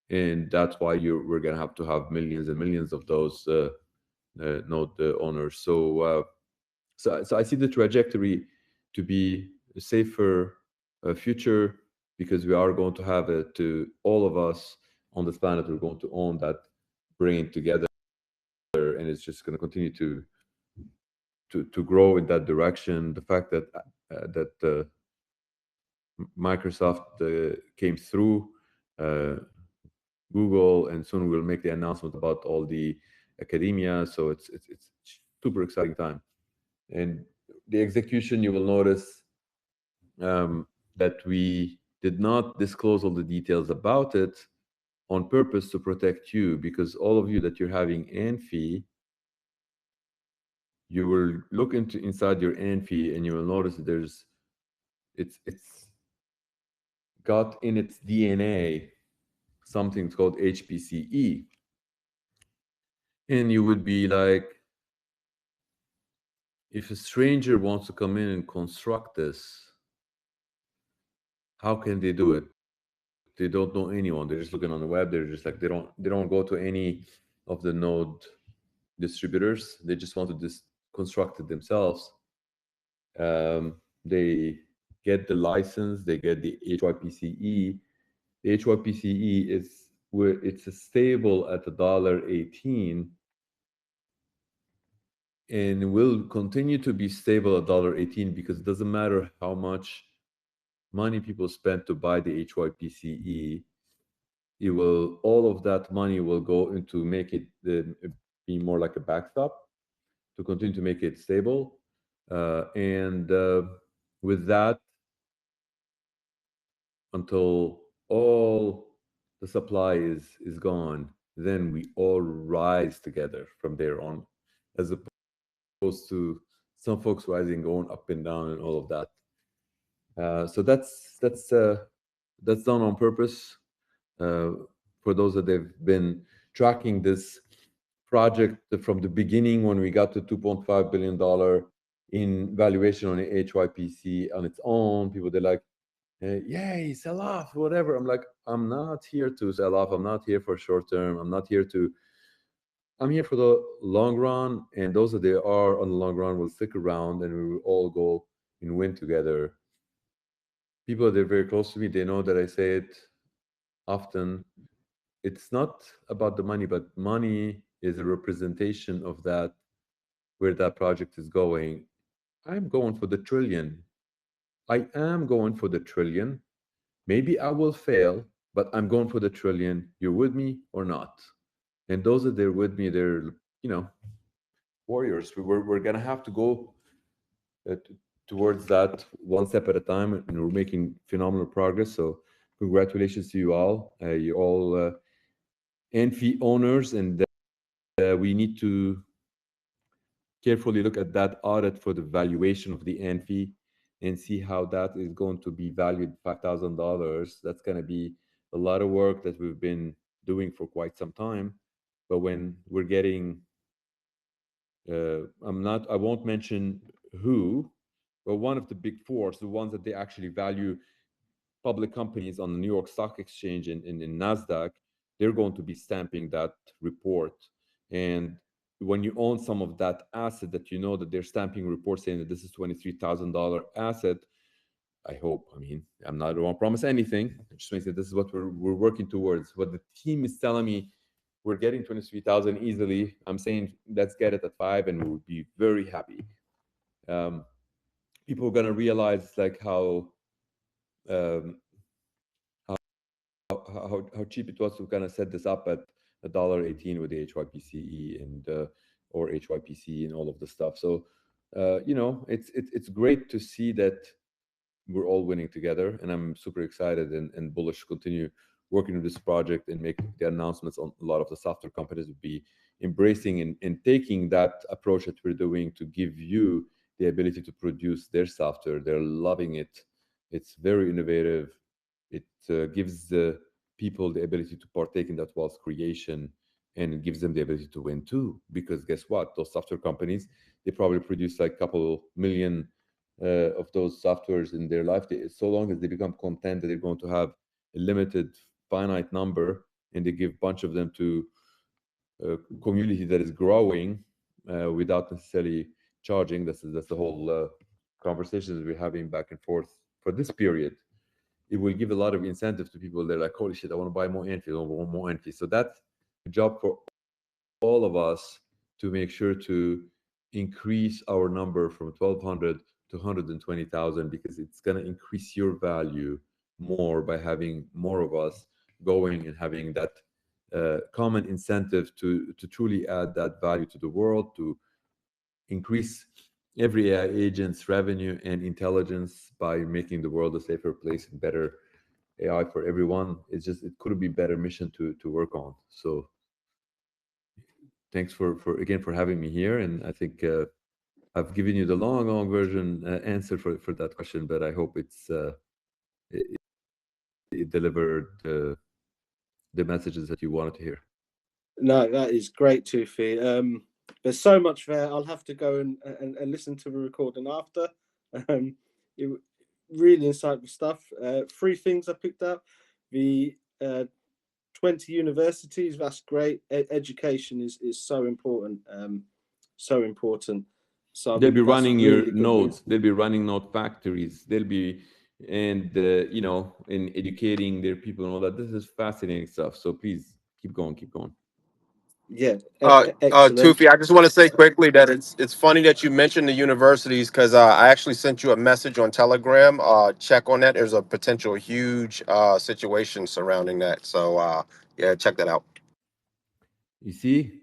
And that's why we're going to have millions and millions of those node owners. So I see the trajectory to be a safer future, because we are going to have it to all of us on this planet. We're going to own that brain together, and it's just going to continue to grow in that direction. The fact that Microsoft came through, Google, and soon we'll make the announcement about all the academia. So it's super exciting time. And the execution, you will notice that we did not disclose all the details about it on purpose to protect you, because all of you that you're having ANFE, you will look inside your ANFE and you will notice that it's got in its DNA something called HPCE. And you would be like, if a stranger wants to come in and construct this, how can they do it? They don't know anyone. They're just looking on the web. They're just like, they don't go to any of the node distributors. They just want to construct it themselves. They get the license. They get the HYPCE. The HYPCE is where it's stable at $1.18, and will continue to be stable at $1.18, because it doesn't matter how much money people spend to buy the HYPCE. All of that money will go into make it be more like a backstop to continue to make it stable. And with that, until all the supply is gone, then we all rise together from there on, as opposed to some folks rising, going up and down and all of that. So that's done on purpose. For those that have been tracking this project from the beginning, when we got to $2.5 billion in valuation on the HYPC on its own, people, they're like, yay, sell off, whatever. I'm like, I'm not here to sell off. I'm not here for short term. I'm I'm here for the long run, and those that they are on the long run will stick around, and we will all go and win together. People that are very close to me, they know that I say it often. It's not about the money, but money is a representation of that, where that project is going. I'm going for the trillion. I am going for the trillion. Maybe I will fail, but I'm going for the trillion. You're with me or not? And those that they're with me, they're, you know, warriors. We're gonna have to go towards that one step at a time, and we're making phenomenal progress. So congratulations to you all. You all ANFE owners, and we need to carefully look at that audit for the valuation of the ANFE and see how that is going to be valued $5,000. That's going to be a lot of work that we've been doing for quite some time. But when we're getting, I won't mention who, but one of the big four, the ones that they actually value public companies on the New York Stock Exchange and in NASDAQ, they're going to be stamping that report. And when you own some of that asset that you know that they're stamping a report saying that this is $23,000 asset, I hope, I mean, I don't want to promise anything. I just want to say this is what we're working towards. What the team is telling me, we're getting 23,000 easily. I'm saying let's get it at 5 and we'll be very happy. People are going to realize like how how cheap it was to kind of set this up at $1.18 with the HYPCE and or HYPC and all of the stuff. So you know, it's great to see that we're all winning together, and I'm super excited and bullish to continue working with this project and make the announcements on a lot of the software companies will be embracing and taking that approach that we're doing to give you the ability to produce their software. They're loving it. It's very innovative. It gives the people the ability to partake in that wealth creation, and it gives them the ability to win too. Because guess what? Those software companies, they probably produce like a couple million of those softwares in their life. So long as they become content that they're going to have a limited, finite number, and they give a bunch of them to a community that is growing without necessarily charging. That's the whole conversations we're having back and forth for this period. It will give a lot of incentive to people. They're like, holy shit, I want to buy more ANFE, I want more ANFE. So that's a job for all of us to make sure to increase our number from 1,200 to 120,000, because it's going to increase your value more by having more of us going and having that common incentive to truly add that value to the world, to increase every AI agent's revenue and intelligence by making the world a safer place and better AI for everyone. It's just, it couldn't be better mission to work on. So thanks for again for having me here, and I think I've given you the long version answer for that question, but I hope it delivered the messages that you wanted to hear. No, that is great, Tufi. There's so much there. I'll have to go and listen to the recording after. Really insightful stuff. 3 things I picked up. The 20 universities, that's great. Education is so important. So important. So they'll be running your really nodes. They'll be running node factories. They'll be, and you know, in educating their people and all that. This is fascinating stuff. So please keep going, keep going. Yeah, excellent. Tufi, I just want to say quickly that it's funny that you mentioned the universities, because I actually sent you a message on Telegram. Check on that. There's a potential huge situation surrounding that. So yeah, check that out. You see,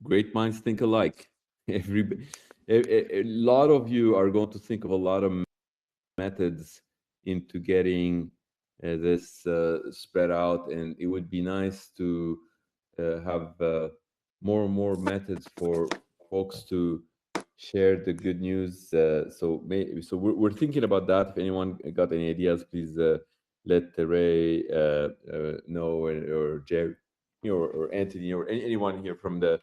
great minds think alike. A lot of you are going to think of a lot of methods into getting this spread out, and it would be nice to have more and more methods for folks to share the good news. So we're thinking about that. If anyone got any ideas, please let Ray know, or Jerry, or Anthony, or anyone here from the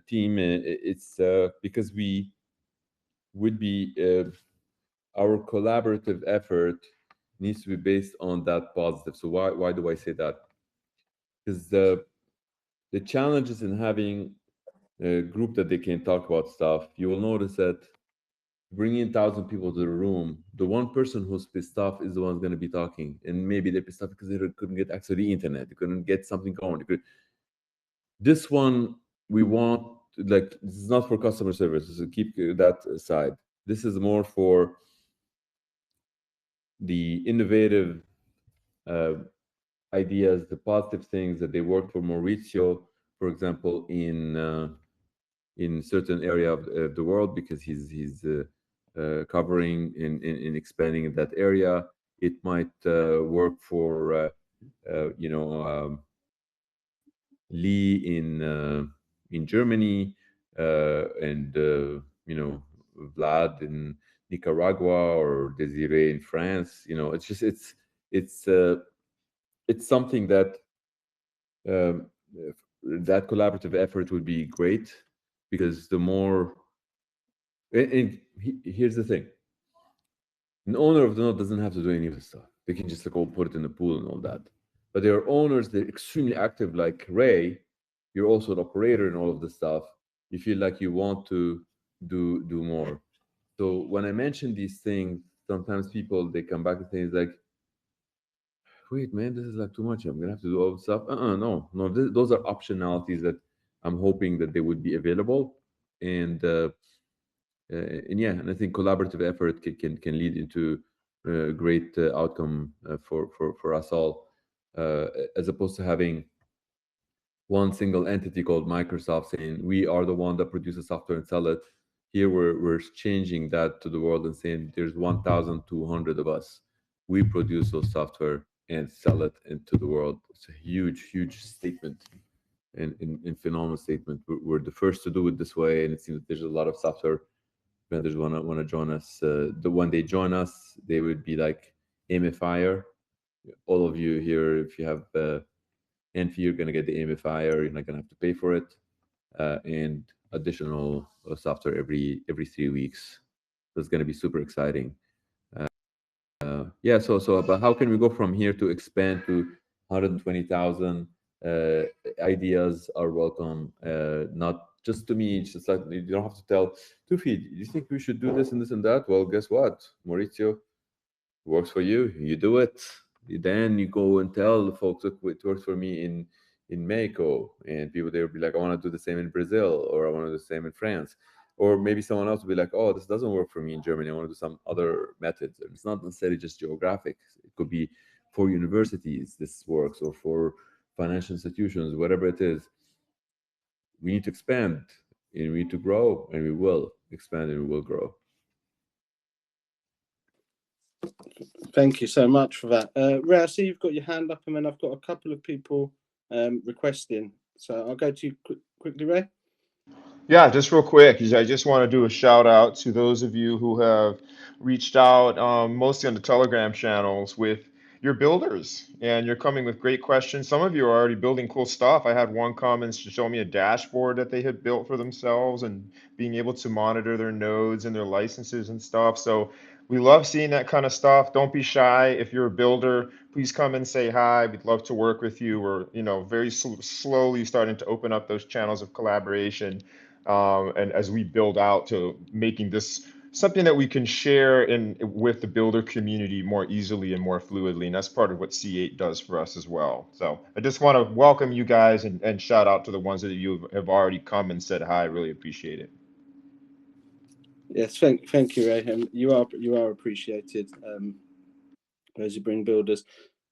team. It's because we would be our collaborative effort needs to be based on that positive. So why do I say that? Because the challenges in having a group that they can talk about stuff, you will notice that bringing 1,000 people to the room, the one person who's pissed off is the one who's going to be talking. And maybe they're pissed off because they couldn't get access to the internet. They couldn't get something going. This one, we want, like, this is not for customer service. So keep that aside. This is more for the innovative ideas, the positive things that they work for Maurizio, for example, in certain area of the world, because he's covering and expanding in that area. It might work for Lee in Germany, and Vlad in Nicaragua, or Desiree in France. It's just it's something that um, that collaborative effort would be great, because the more, and here's the thing: an owner of the node doesn't have to do any of the stuff. They can just go put it in the pool and all that. But there are owners that are extremely active, like Ray. You're also an operator in all of this stuff. You feel like you want to do more. So when I mention these things, sometimes people, they come back and say, like, wait, man, this is like too much. I'm gonna have to do all this stuff. No. Those are optionalities that I'm hoping that they would be available, and yeah, and I think collaborative effort can lead into a great outcome for us all, as opposed to having one single entity called Microsoft saying we are the one that produces software and sell it. Here we're changing that to the world and saying there's 1,200 of us. We produce those software and sell it into the world. It's a huge statement, and phenomenal statement. We're the first to do it this way, and it seems that there's a lot of software vendors want to join us. When they join us, they would be like AMFier. All of you here, if you have ANFE, you're going to get the AMFier. You're not going to have to pay for it, and additional software every 3 weeks. So it's going to be super exciting. Yeah. So, but how can we go from here to expand to 120,000? Ideas are welcome. Not just to me. It's just like you don't have to tell Tufi, do you think we should do this and this and that? Well, guess what, Maurizio, works for you. You do it. Then you go and tell the folks, look, it works for me in Mexico, and people there will be like, I want to do the same in Brazil, or I want to do the same in France. Or maybe someone else will be like, oh, this doesn't work for me in Germany. I want to do some other methods. And it's not necessarily just geographic. It could be for universities, this works, or for financial institutions, whatever it is. We need to expand, and we need to grow, and we will expand, and we will grow. Thank you so much for that. Ray, I see you've got your hand up, and then I've got a couple of people requesting. So I'll go to you quickly, Ray. Yeah, just real quick, I just want to do a shout out to those of you who have reached out, mostly on the Telegram channels, with your builders, and you're coming with great questions. Some of you are already building cool stuff. I had one comment to show me a dashboard that they had built for themselves and being able to monitor their nodes and their licenses and stuff. So we love seeing that kind of stuff. Don't be shy. If you're a builder, please come and say hi. We'd love to work with you. We're, very slowly starting to open up those channels of collaboration. And as we build out to making this something that we can share with the builder community more easily and more fluidly, and that's part of what C8 does for us as well. So I just want to welcome you guys and shout out to the ones that you have already come and said hi. I really appreciate it. Yes, thank you, Ray. You are appreciated. Those who bring builders.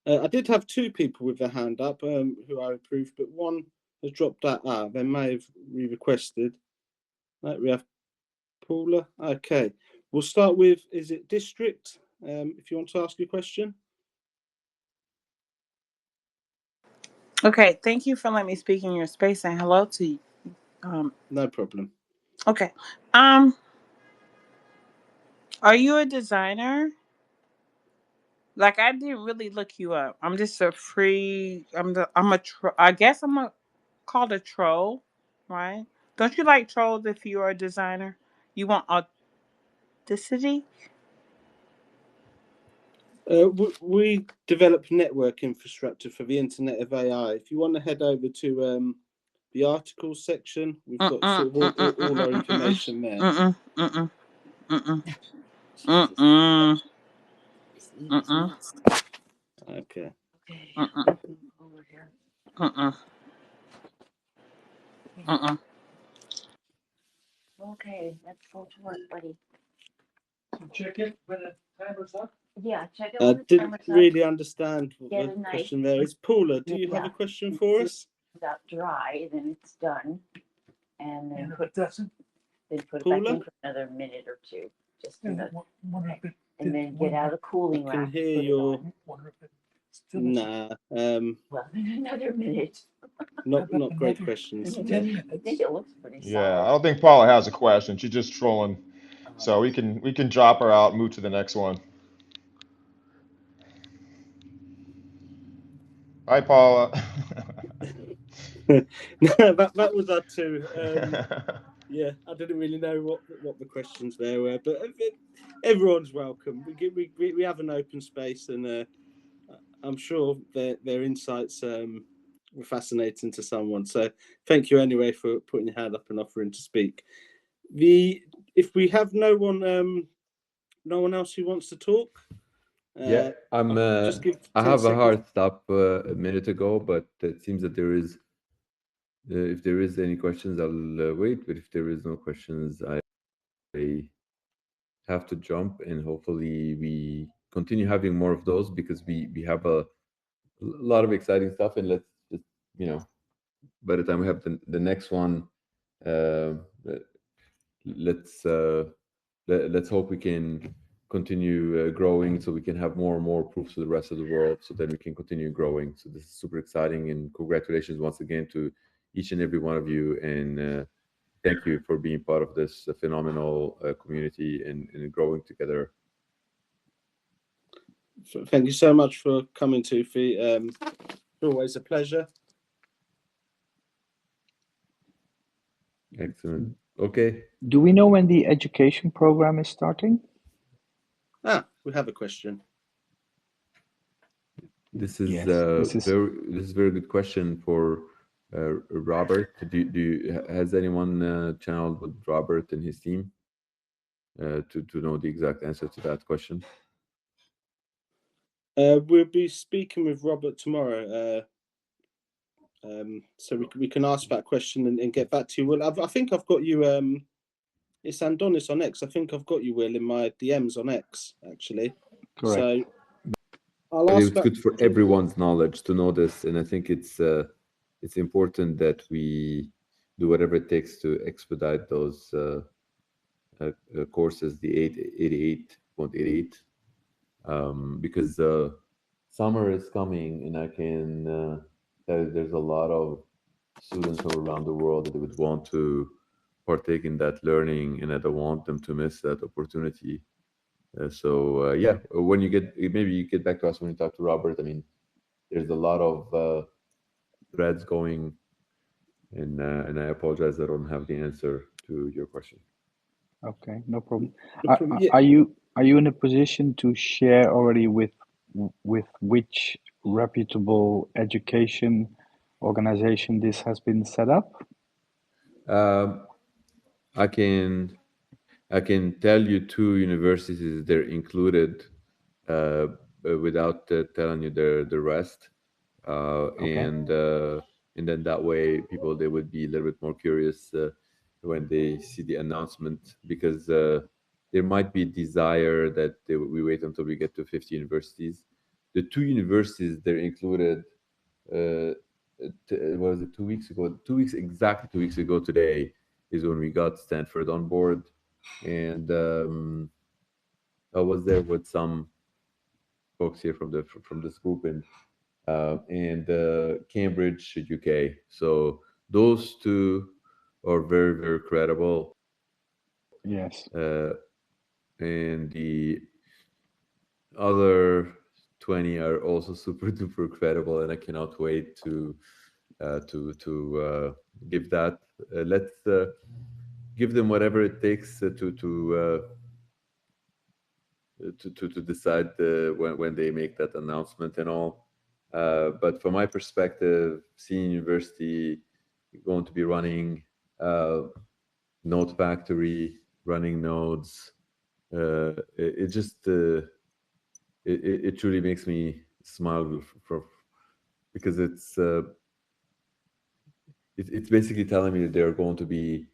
I did have two people with their hand up who I approved, but one has dropped out. They may have re-requested. Right, we have Paula. Okay, we'll start with, is it District? If you want to ask your question. Okay, thank you for letting me speak in your space, and hello to you. No problem. Okay. Are you a designer? Like, I didn't really look you up. I'm just a free. I guess I'm called a troll, right? Don't you like trolls if you are a designer? You want authenticity? We develop network infrastructure for the Internet of AI. If you want to head over to the articles section. We've got sort of all our information there. Okay. Okay, let's go to work, buddy. Check it when the timer's up. Yeah, check it I when the didn't timer's up. really understand what Get the a knife. question there is. Paula, do you have a question for us? That dry, then it's done, and then And if put it doesn't, it back Paula? in for another minute or two, just and enough, wonder if it and then get out a cooling I can rack. hear put it your- on. wonder if it still Nah, Well, then another minute. not great another questions. 10 I minutes. think it looks pretty solid. Yeah, I don't think Paula has a question. She's just trolling. So we can drop her out and move to the next one. Hi, Paula. that was our two. Yeah, I didn't really know what the questions there were, but everyone's welcome. We have an open space, and I'm sure their insights were fascinating to someone. So thank you anyway for putting your hand up and offering to speak. If we have no one else who wants to talk, Yeah, I'm. just give I 10 have a seconds. hard stop a minute ago, but it seems that there is. If there is any questions, I'll wait. But if there is no questions, I have to jump, and hopefully we continue having more of those because we have a lot of exciting stuff, and let's just by the time we have the next one, uh, let's hope we can continue growing so we can have more and more proofs to the rest of the world so then we can continue growing. So this is super exciting, and congratulations once again to each and every one of you, and thank you for being part of this phenomenal community and growing together. Thank you so much for coming, Tufi. Always a pleasure. Excellent. Okay. Do we know when the education program is starting? We have a question. This is Yes, this is very good question for Robert. Has anyone channeled with Robert and his team to know the exact answer to that question? We'll be speaking with Robert tomorrow, so we can ask that question and get back to you. Well, I think I've got you. It's Andonis on X. I think I've got you, Will, in my DMs on X actually. Correct. So I'll ask. It's good for everyone's knowledge to know this, and I think it's important that we do whatever it takes to expedite those courses, the 88.88, because summer is coming, and I can tell you there's a lot of students from around the world that would want to partake in that learning, and I don't want them to miss that opportunity. So yeah, when you maybe you get back to us when you talk to Robert. I mean, there's a lot of threads going, and I apologize I don't have the answer to your question. Okay, no problem. Yeah. Are you in a position to share already with which reputable education organization this has been set up? I can tell you two universities they're included, without telling you the rest. Okay. And then that way people they would be a little bit more curious when they see the announcement, because there might be a desire that we wait until we get to 50 universities. The two universities they're included, what was it, 2 weeks ago? 2 weeks, exactly 2 weeks ago today is when we got Stanford on board, and I was there with some folks here from this group, and Cambridge, UK. So those two are very, very credible. Yes. And the other 20 are also super duper credible, and I cannot wait to give that. Let's give them whatever it takes to decide when they make that announcement and all. But from my perspective, seeing university going to be running Node Factory, running nodes. It just it truly makes me smile because it's basically telling me that there are going to be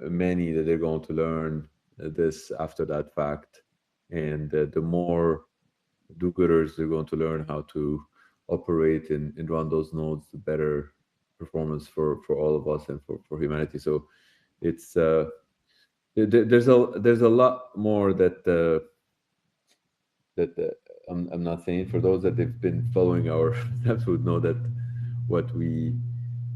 many that they're going to learn this after that fact, and the more do-gooders they're going to learn how to operate and run those nodes, the better performance for all of us and for humanity. So it's there's a lot more that I'm not saying. For those that have been following our steps would know that what we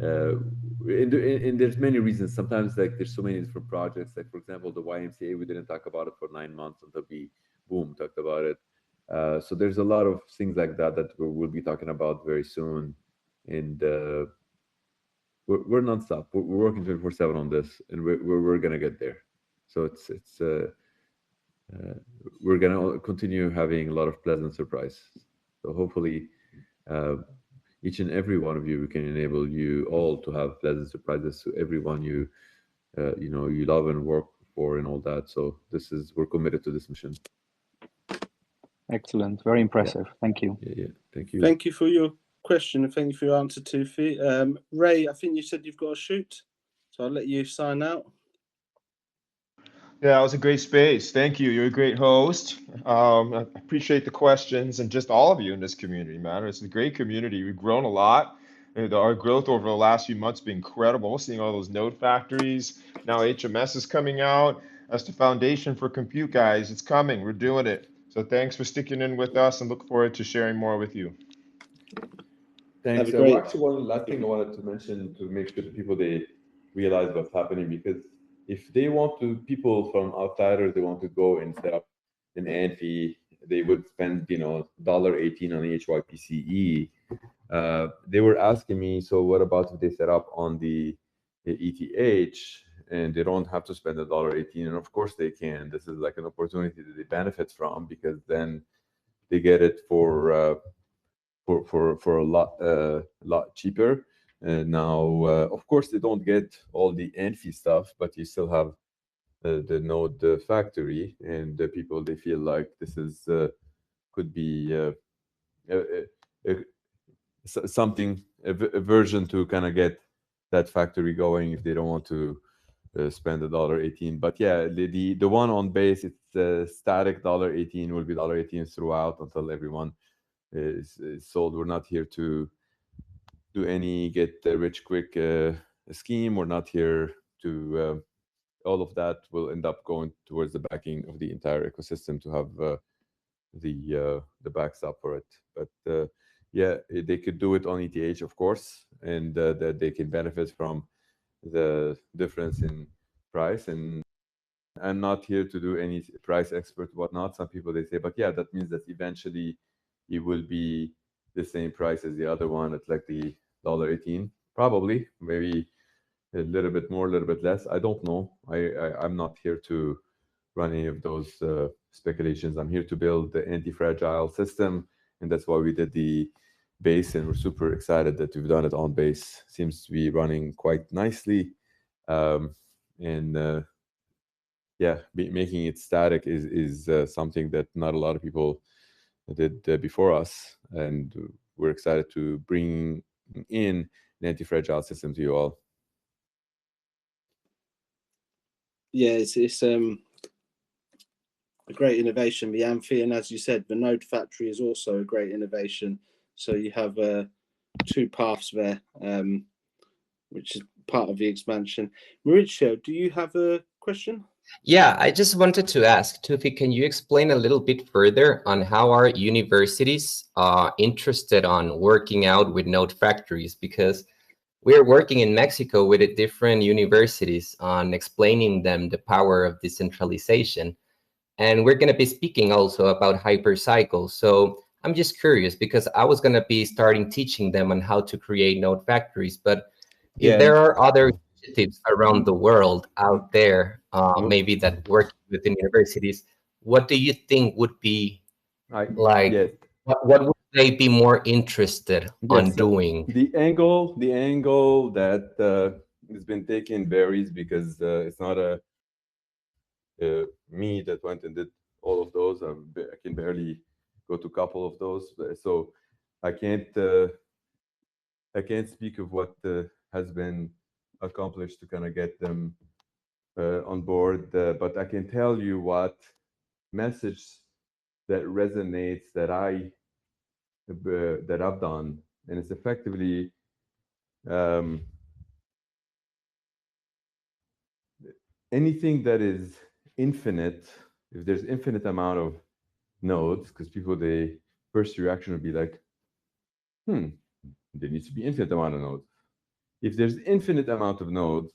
and there's many reasons. Sometimes like there's so many different projects. Like for example, the YMCA, we didn't talk about it for 9 months until we boom talked about it. So there's a lot of things like that that we'll be talking about very soon, and we're nonstop. We're working 24/7 on this, and we're gonna get there. So it's we're gonna continue having a lot of pleasant surprises. So hopefully, each and every one of you, we can enable you all to have pleasant surprises to everyone you you love and work for and all that. So we're committed to this mission. Excellent, very impressive. Yeah. Thank you. Yeah, thank you. Thank you for your question and thank you for your answer, Tufi. Ray, I think you said you've got to shoot, so I'll let you sign out. Yeah, it was a great space. Thank you. You're a great host. I appreciate the questions and just all of you in this community, man. It's a great community. We've grown a lot. And our growth over the last few months has been incredible. Seeing all those node factories. Now HMS is coming out. That's the foundation for compute, guys. It's coming. We're doing it. So thanks for sticking in with us and look forward to sharing more with you. Thanks. Have a great... Actually, one last thing I wanted to mention to make sure the people they realize what's happening, because if they want to, people from outsiders, they want to go and set up an ANFE, they would spend $18 on HYPCE. They were asking me, so what about if they set up on the ETH and they don't have to spend $18? And of course they can. This is like an opportunity that they benefit from, because then they get it for a lot cheaper. Now, of course, they don't get all the ANFE stuff, but you still have the node factory, and the people, they feel like this is could be something, a version to kind of get that factory going if they don't want to spend $18. But yeah, the one on base, it's static $18, will be $18 throughout until everyone is sold. We're not here to do any get rich quick scheme. We're not here to all of that will end up going towards the backing of the entire ecosystem to have the backstop for it. But yeah, they could do it on ETH, of course, and that they can benefit from the difference in price. And I'm not here to do any price expert whatnot. Some people, they say, but yeah, that means that eventually it will be the same price as the other one at like the $18. Probably, maybe a little bit more, a little bit less. I don't know. I'm not here to run any of those speculations. I'm here to build the anti-fragile system, and that's why we did the base, and we're super excited that we've done it on base. Seems to be running quite nicely, and yeah, making it static is something that not a lot of people did before us, and we're excited to bring in an anti-fragile system to you all. Yeah, it's a great innovation, the ANFE, and as you said, the node factory is also a great innovation. So you have two paths there, which is part of the expansion. Mauricio, do you have a question? Yeah, I just wanted to ask, Tufi, can you explain a little bit further on how our universities are interested on working out with node factories? Because we're working in Mexico with different universities on explaining them the power of decentralization. And we're going to be speaking also about Hypercycle. So I'm just curious, because I was going to be starting teaching them on how to create node factories. But if there are other initiatives around the world out there, maybe that work within universities, what do you think would be what would they be more interested on Yes, doing? the angle that has been taken varies because it's not me that went and did all of those. I can barely go to a couple of those, so I can't speak of what has been accomplished to kind of get them on board, but I can tell you what message that resonates that I've done, and it's effectively anything that is infinite. If there's infinite amount of nodes, because people, they first reaction would be like, there needs to be infinite amount of nodes. If there's infinite amount of nodes,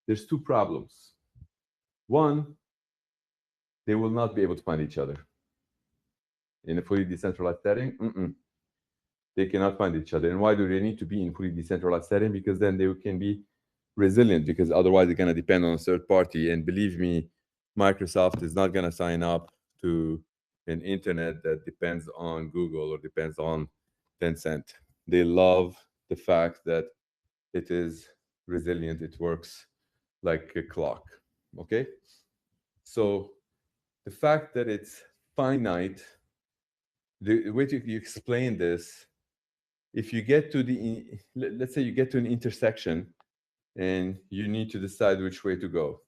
there's two problems. One, they will not be able to find each other. In a fully decentralized setting, they cannot find each other. And why do they need to be in fully decentralized setting? Because then they can be resilient, because otherwise they're going to depend on a third party. And believe me, Microsoft is not going to sign up to an internet that depends on Google or depends on Tencent. They love the fact that it is resilient. It works like a clock. Okay? So the fact that it's finite, the way you explain this, if you get to let's say you get to an intersection and you need to decide which way to go.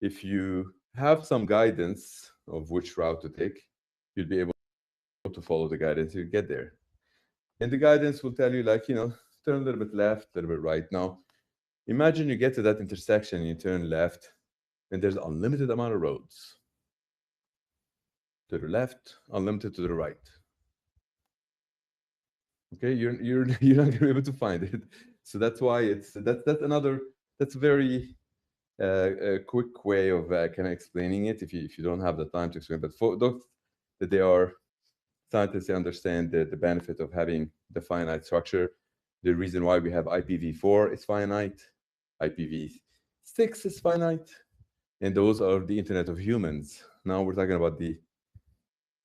If you have some guidance of which route to take, you'll be able to follow the guidance to get there. And the guidance will tell you, like, turn a little bit left, a little bit right. Now, imagine you get to that intersection and you turn left, and there's unlimited amount of roads. To the left, unlimited to the right. Okay, you're not gonna be able to find it. So that's why that's very a quick way of kind of explaining it if you don't have the time to explain. But for those that they are scientists, they understand the benefit of having the finite structure. The reason why we have IPv4 is finite, IPv6 is finite, and those are the Internet of Humans. Now we're talking about the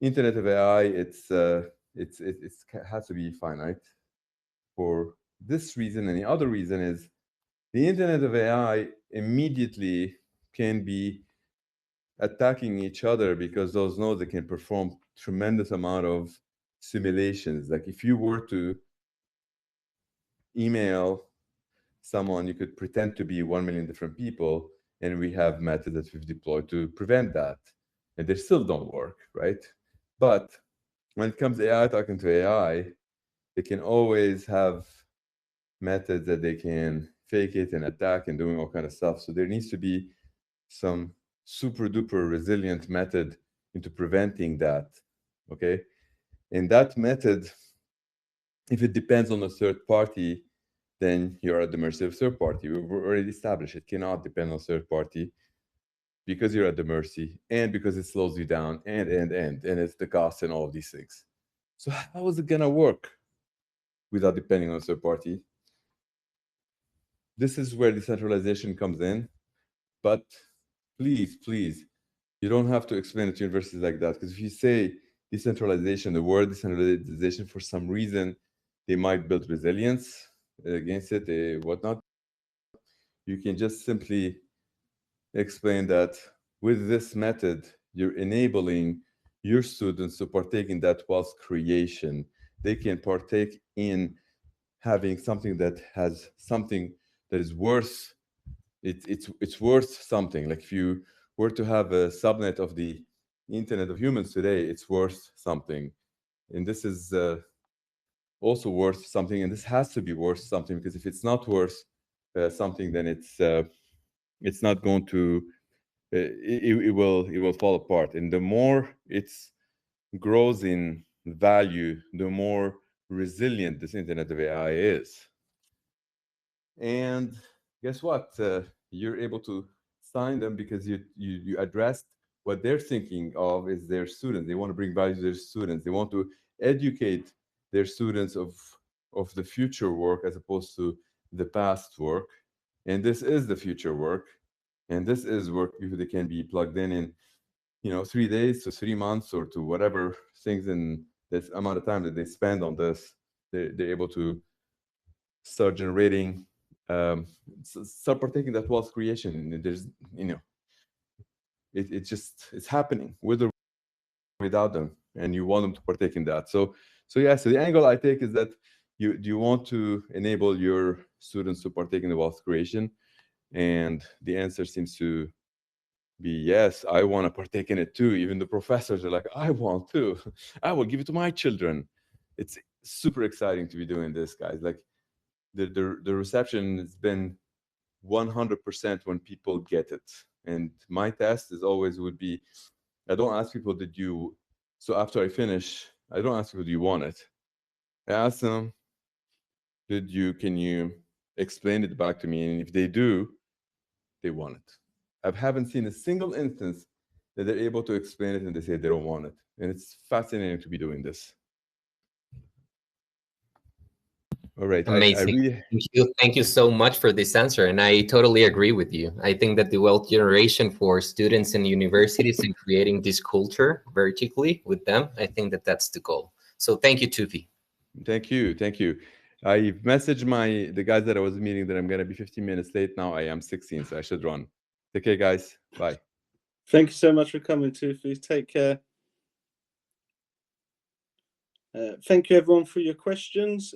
Internet of AI. It has to be finite for this reason, and the other reason is the Internet of AI immediately can be attacking each other because those nodes, they can perform tremendous amount of simulations. Like if you were to email someone, you could pretend to be 1 million different people, and we have methods that we've deployed to prevent that, and they still don't work, right? But when it comes to AI talking to AI, they can always have methods that they can fake it and attack and doing all kind of stuff. So there needs to be some super duper resilient method into preventing that. Okay. And that method, if it depends on a third party, then you're at the mercy of third party. We've already established it cannot depend on third party because you're at the mercy and because it slows you down and it's the cost and all of these things. So how is it gonna work without depending on a third party? This is where decentralization comes in. But please, you don't have to explain it to universities like that, because if you say decentralization, the word decentralization, for some reason, they might build resilience against it, whatnot. You can just simply explain that with this method, you're enabling your students to partake in that wealth creation. They can partake in having something that has something that is worth it's worth something. Like if you were to have a subnet of the Internet of Humans today, it's worth something, and this is also worth something, and this has to be worth something, because if it's not worth something, then it's not going to it will fall apart. And the more it grows in value, the more resilient this Internet of AI is. And guess what? You're able to sign them because you addressed what they're thinking of is their students. They want to bring value to their students. They want to educate their students of the future work as opposed to the past work. And this is the future work. And this is work they can be plugged in 3 days to 3 months or to whatever things in this amount of time that they spend on this, they're able to start generating, start partaking that wealth creation. And there's, you know, it's happening with or without them, and you want them to partake in that. So yeah, so the angle I take is that you want to enable your students to partake in the wealth creation, and the answer seems to be yes, I want to partake in it too. Even the professors are like, I want to. I will give it to my children. It's super exciting to be doing this, guys. Like the reception has been 100% when people get it. And my test is always would be, I don't ask people, did you, so after I finish, I don't ask people, do you want it? I ask them, can you explain it back to me? And if they do, they want it. I haven't seen a single instance that they're able to explain it and they say they don't want it. And it's fascinating to be doing this. All right. Amazing. Thank you so much for this answer. And I totally agree with you. I think that the wealth generation for students in universities and creating this culture vertically with them, I think that that's the goal. So thank you, Tufi. Thank you. Thank you. I messaged the guys that I was meeting that I'm going to be 15 minutes late now. I am 16, so I should run. Take care, guys. Bye. Thank you so much for coming, Tufi. Take care. Thank you, everyone, for your questions.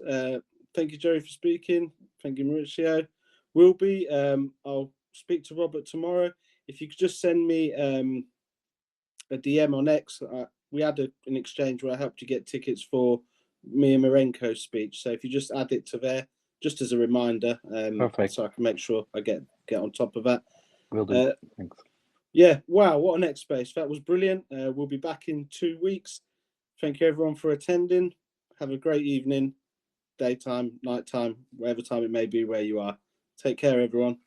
Thank you, Jerry, for speaking. Thank you, Mauricio. I'll speak to Robert tomorrow. If you could just send me a DM on X. We had an exchange where I helped you get tickets for Mia Marenko's speech. So if you just add it to there, just as a reminder, so I can make sure I get on top of that. Will do. Thanks. Yeah, wow, what an Hyperspace. That was brilliant. We'll be back in 2 weeks. Thank you, everyone, for attending. Have a great evening, daytime, nighttime, whatever time it may be where you are. Take care, everyone.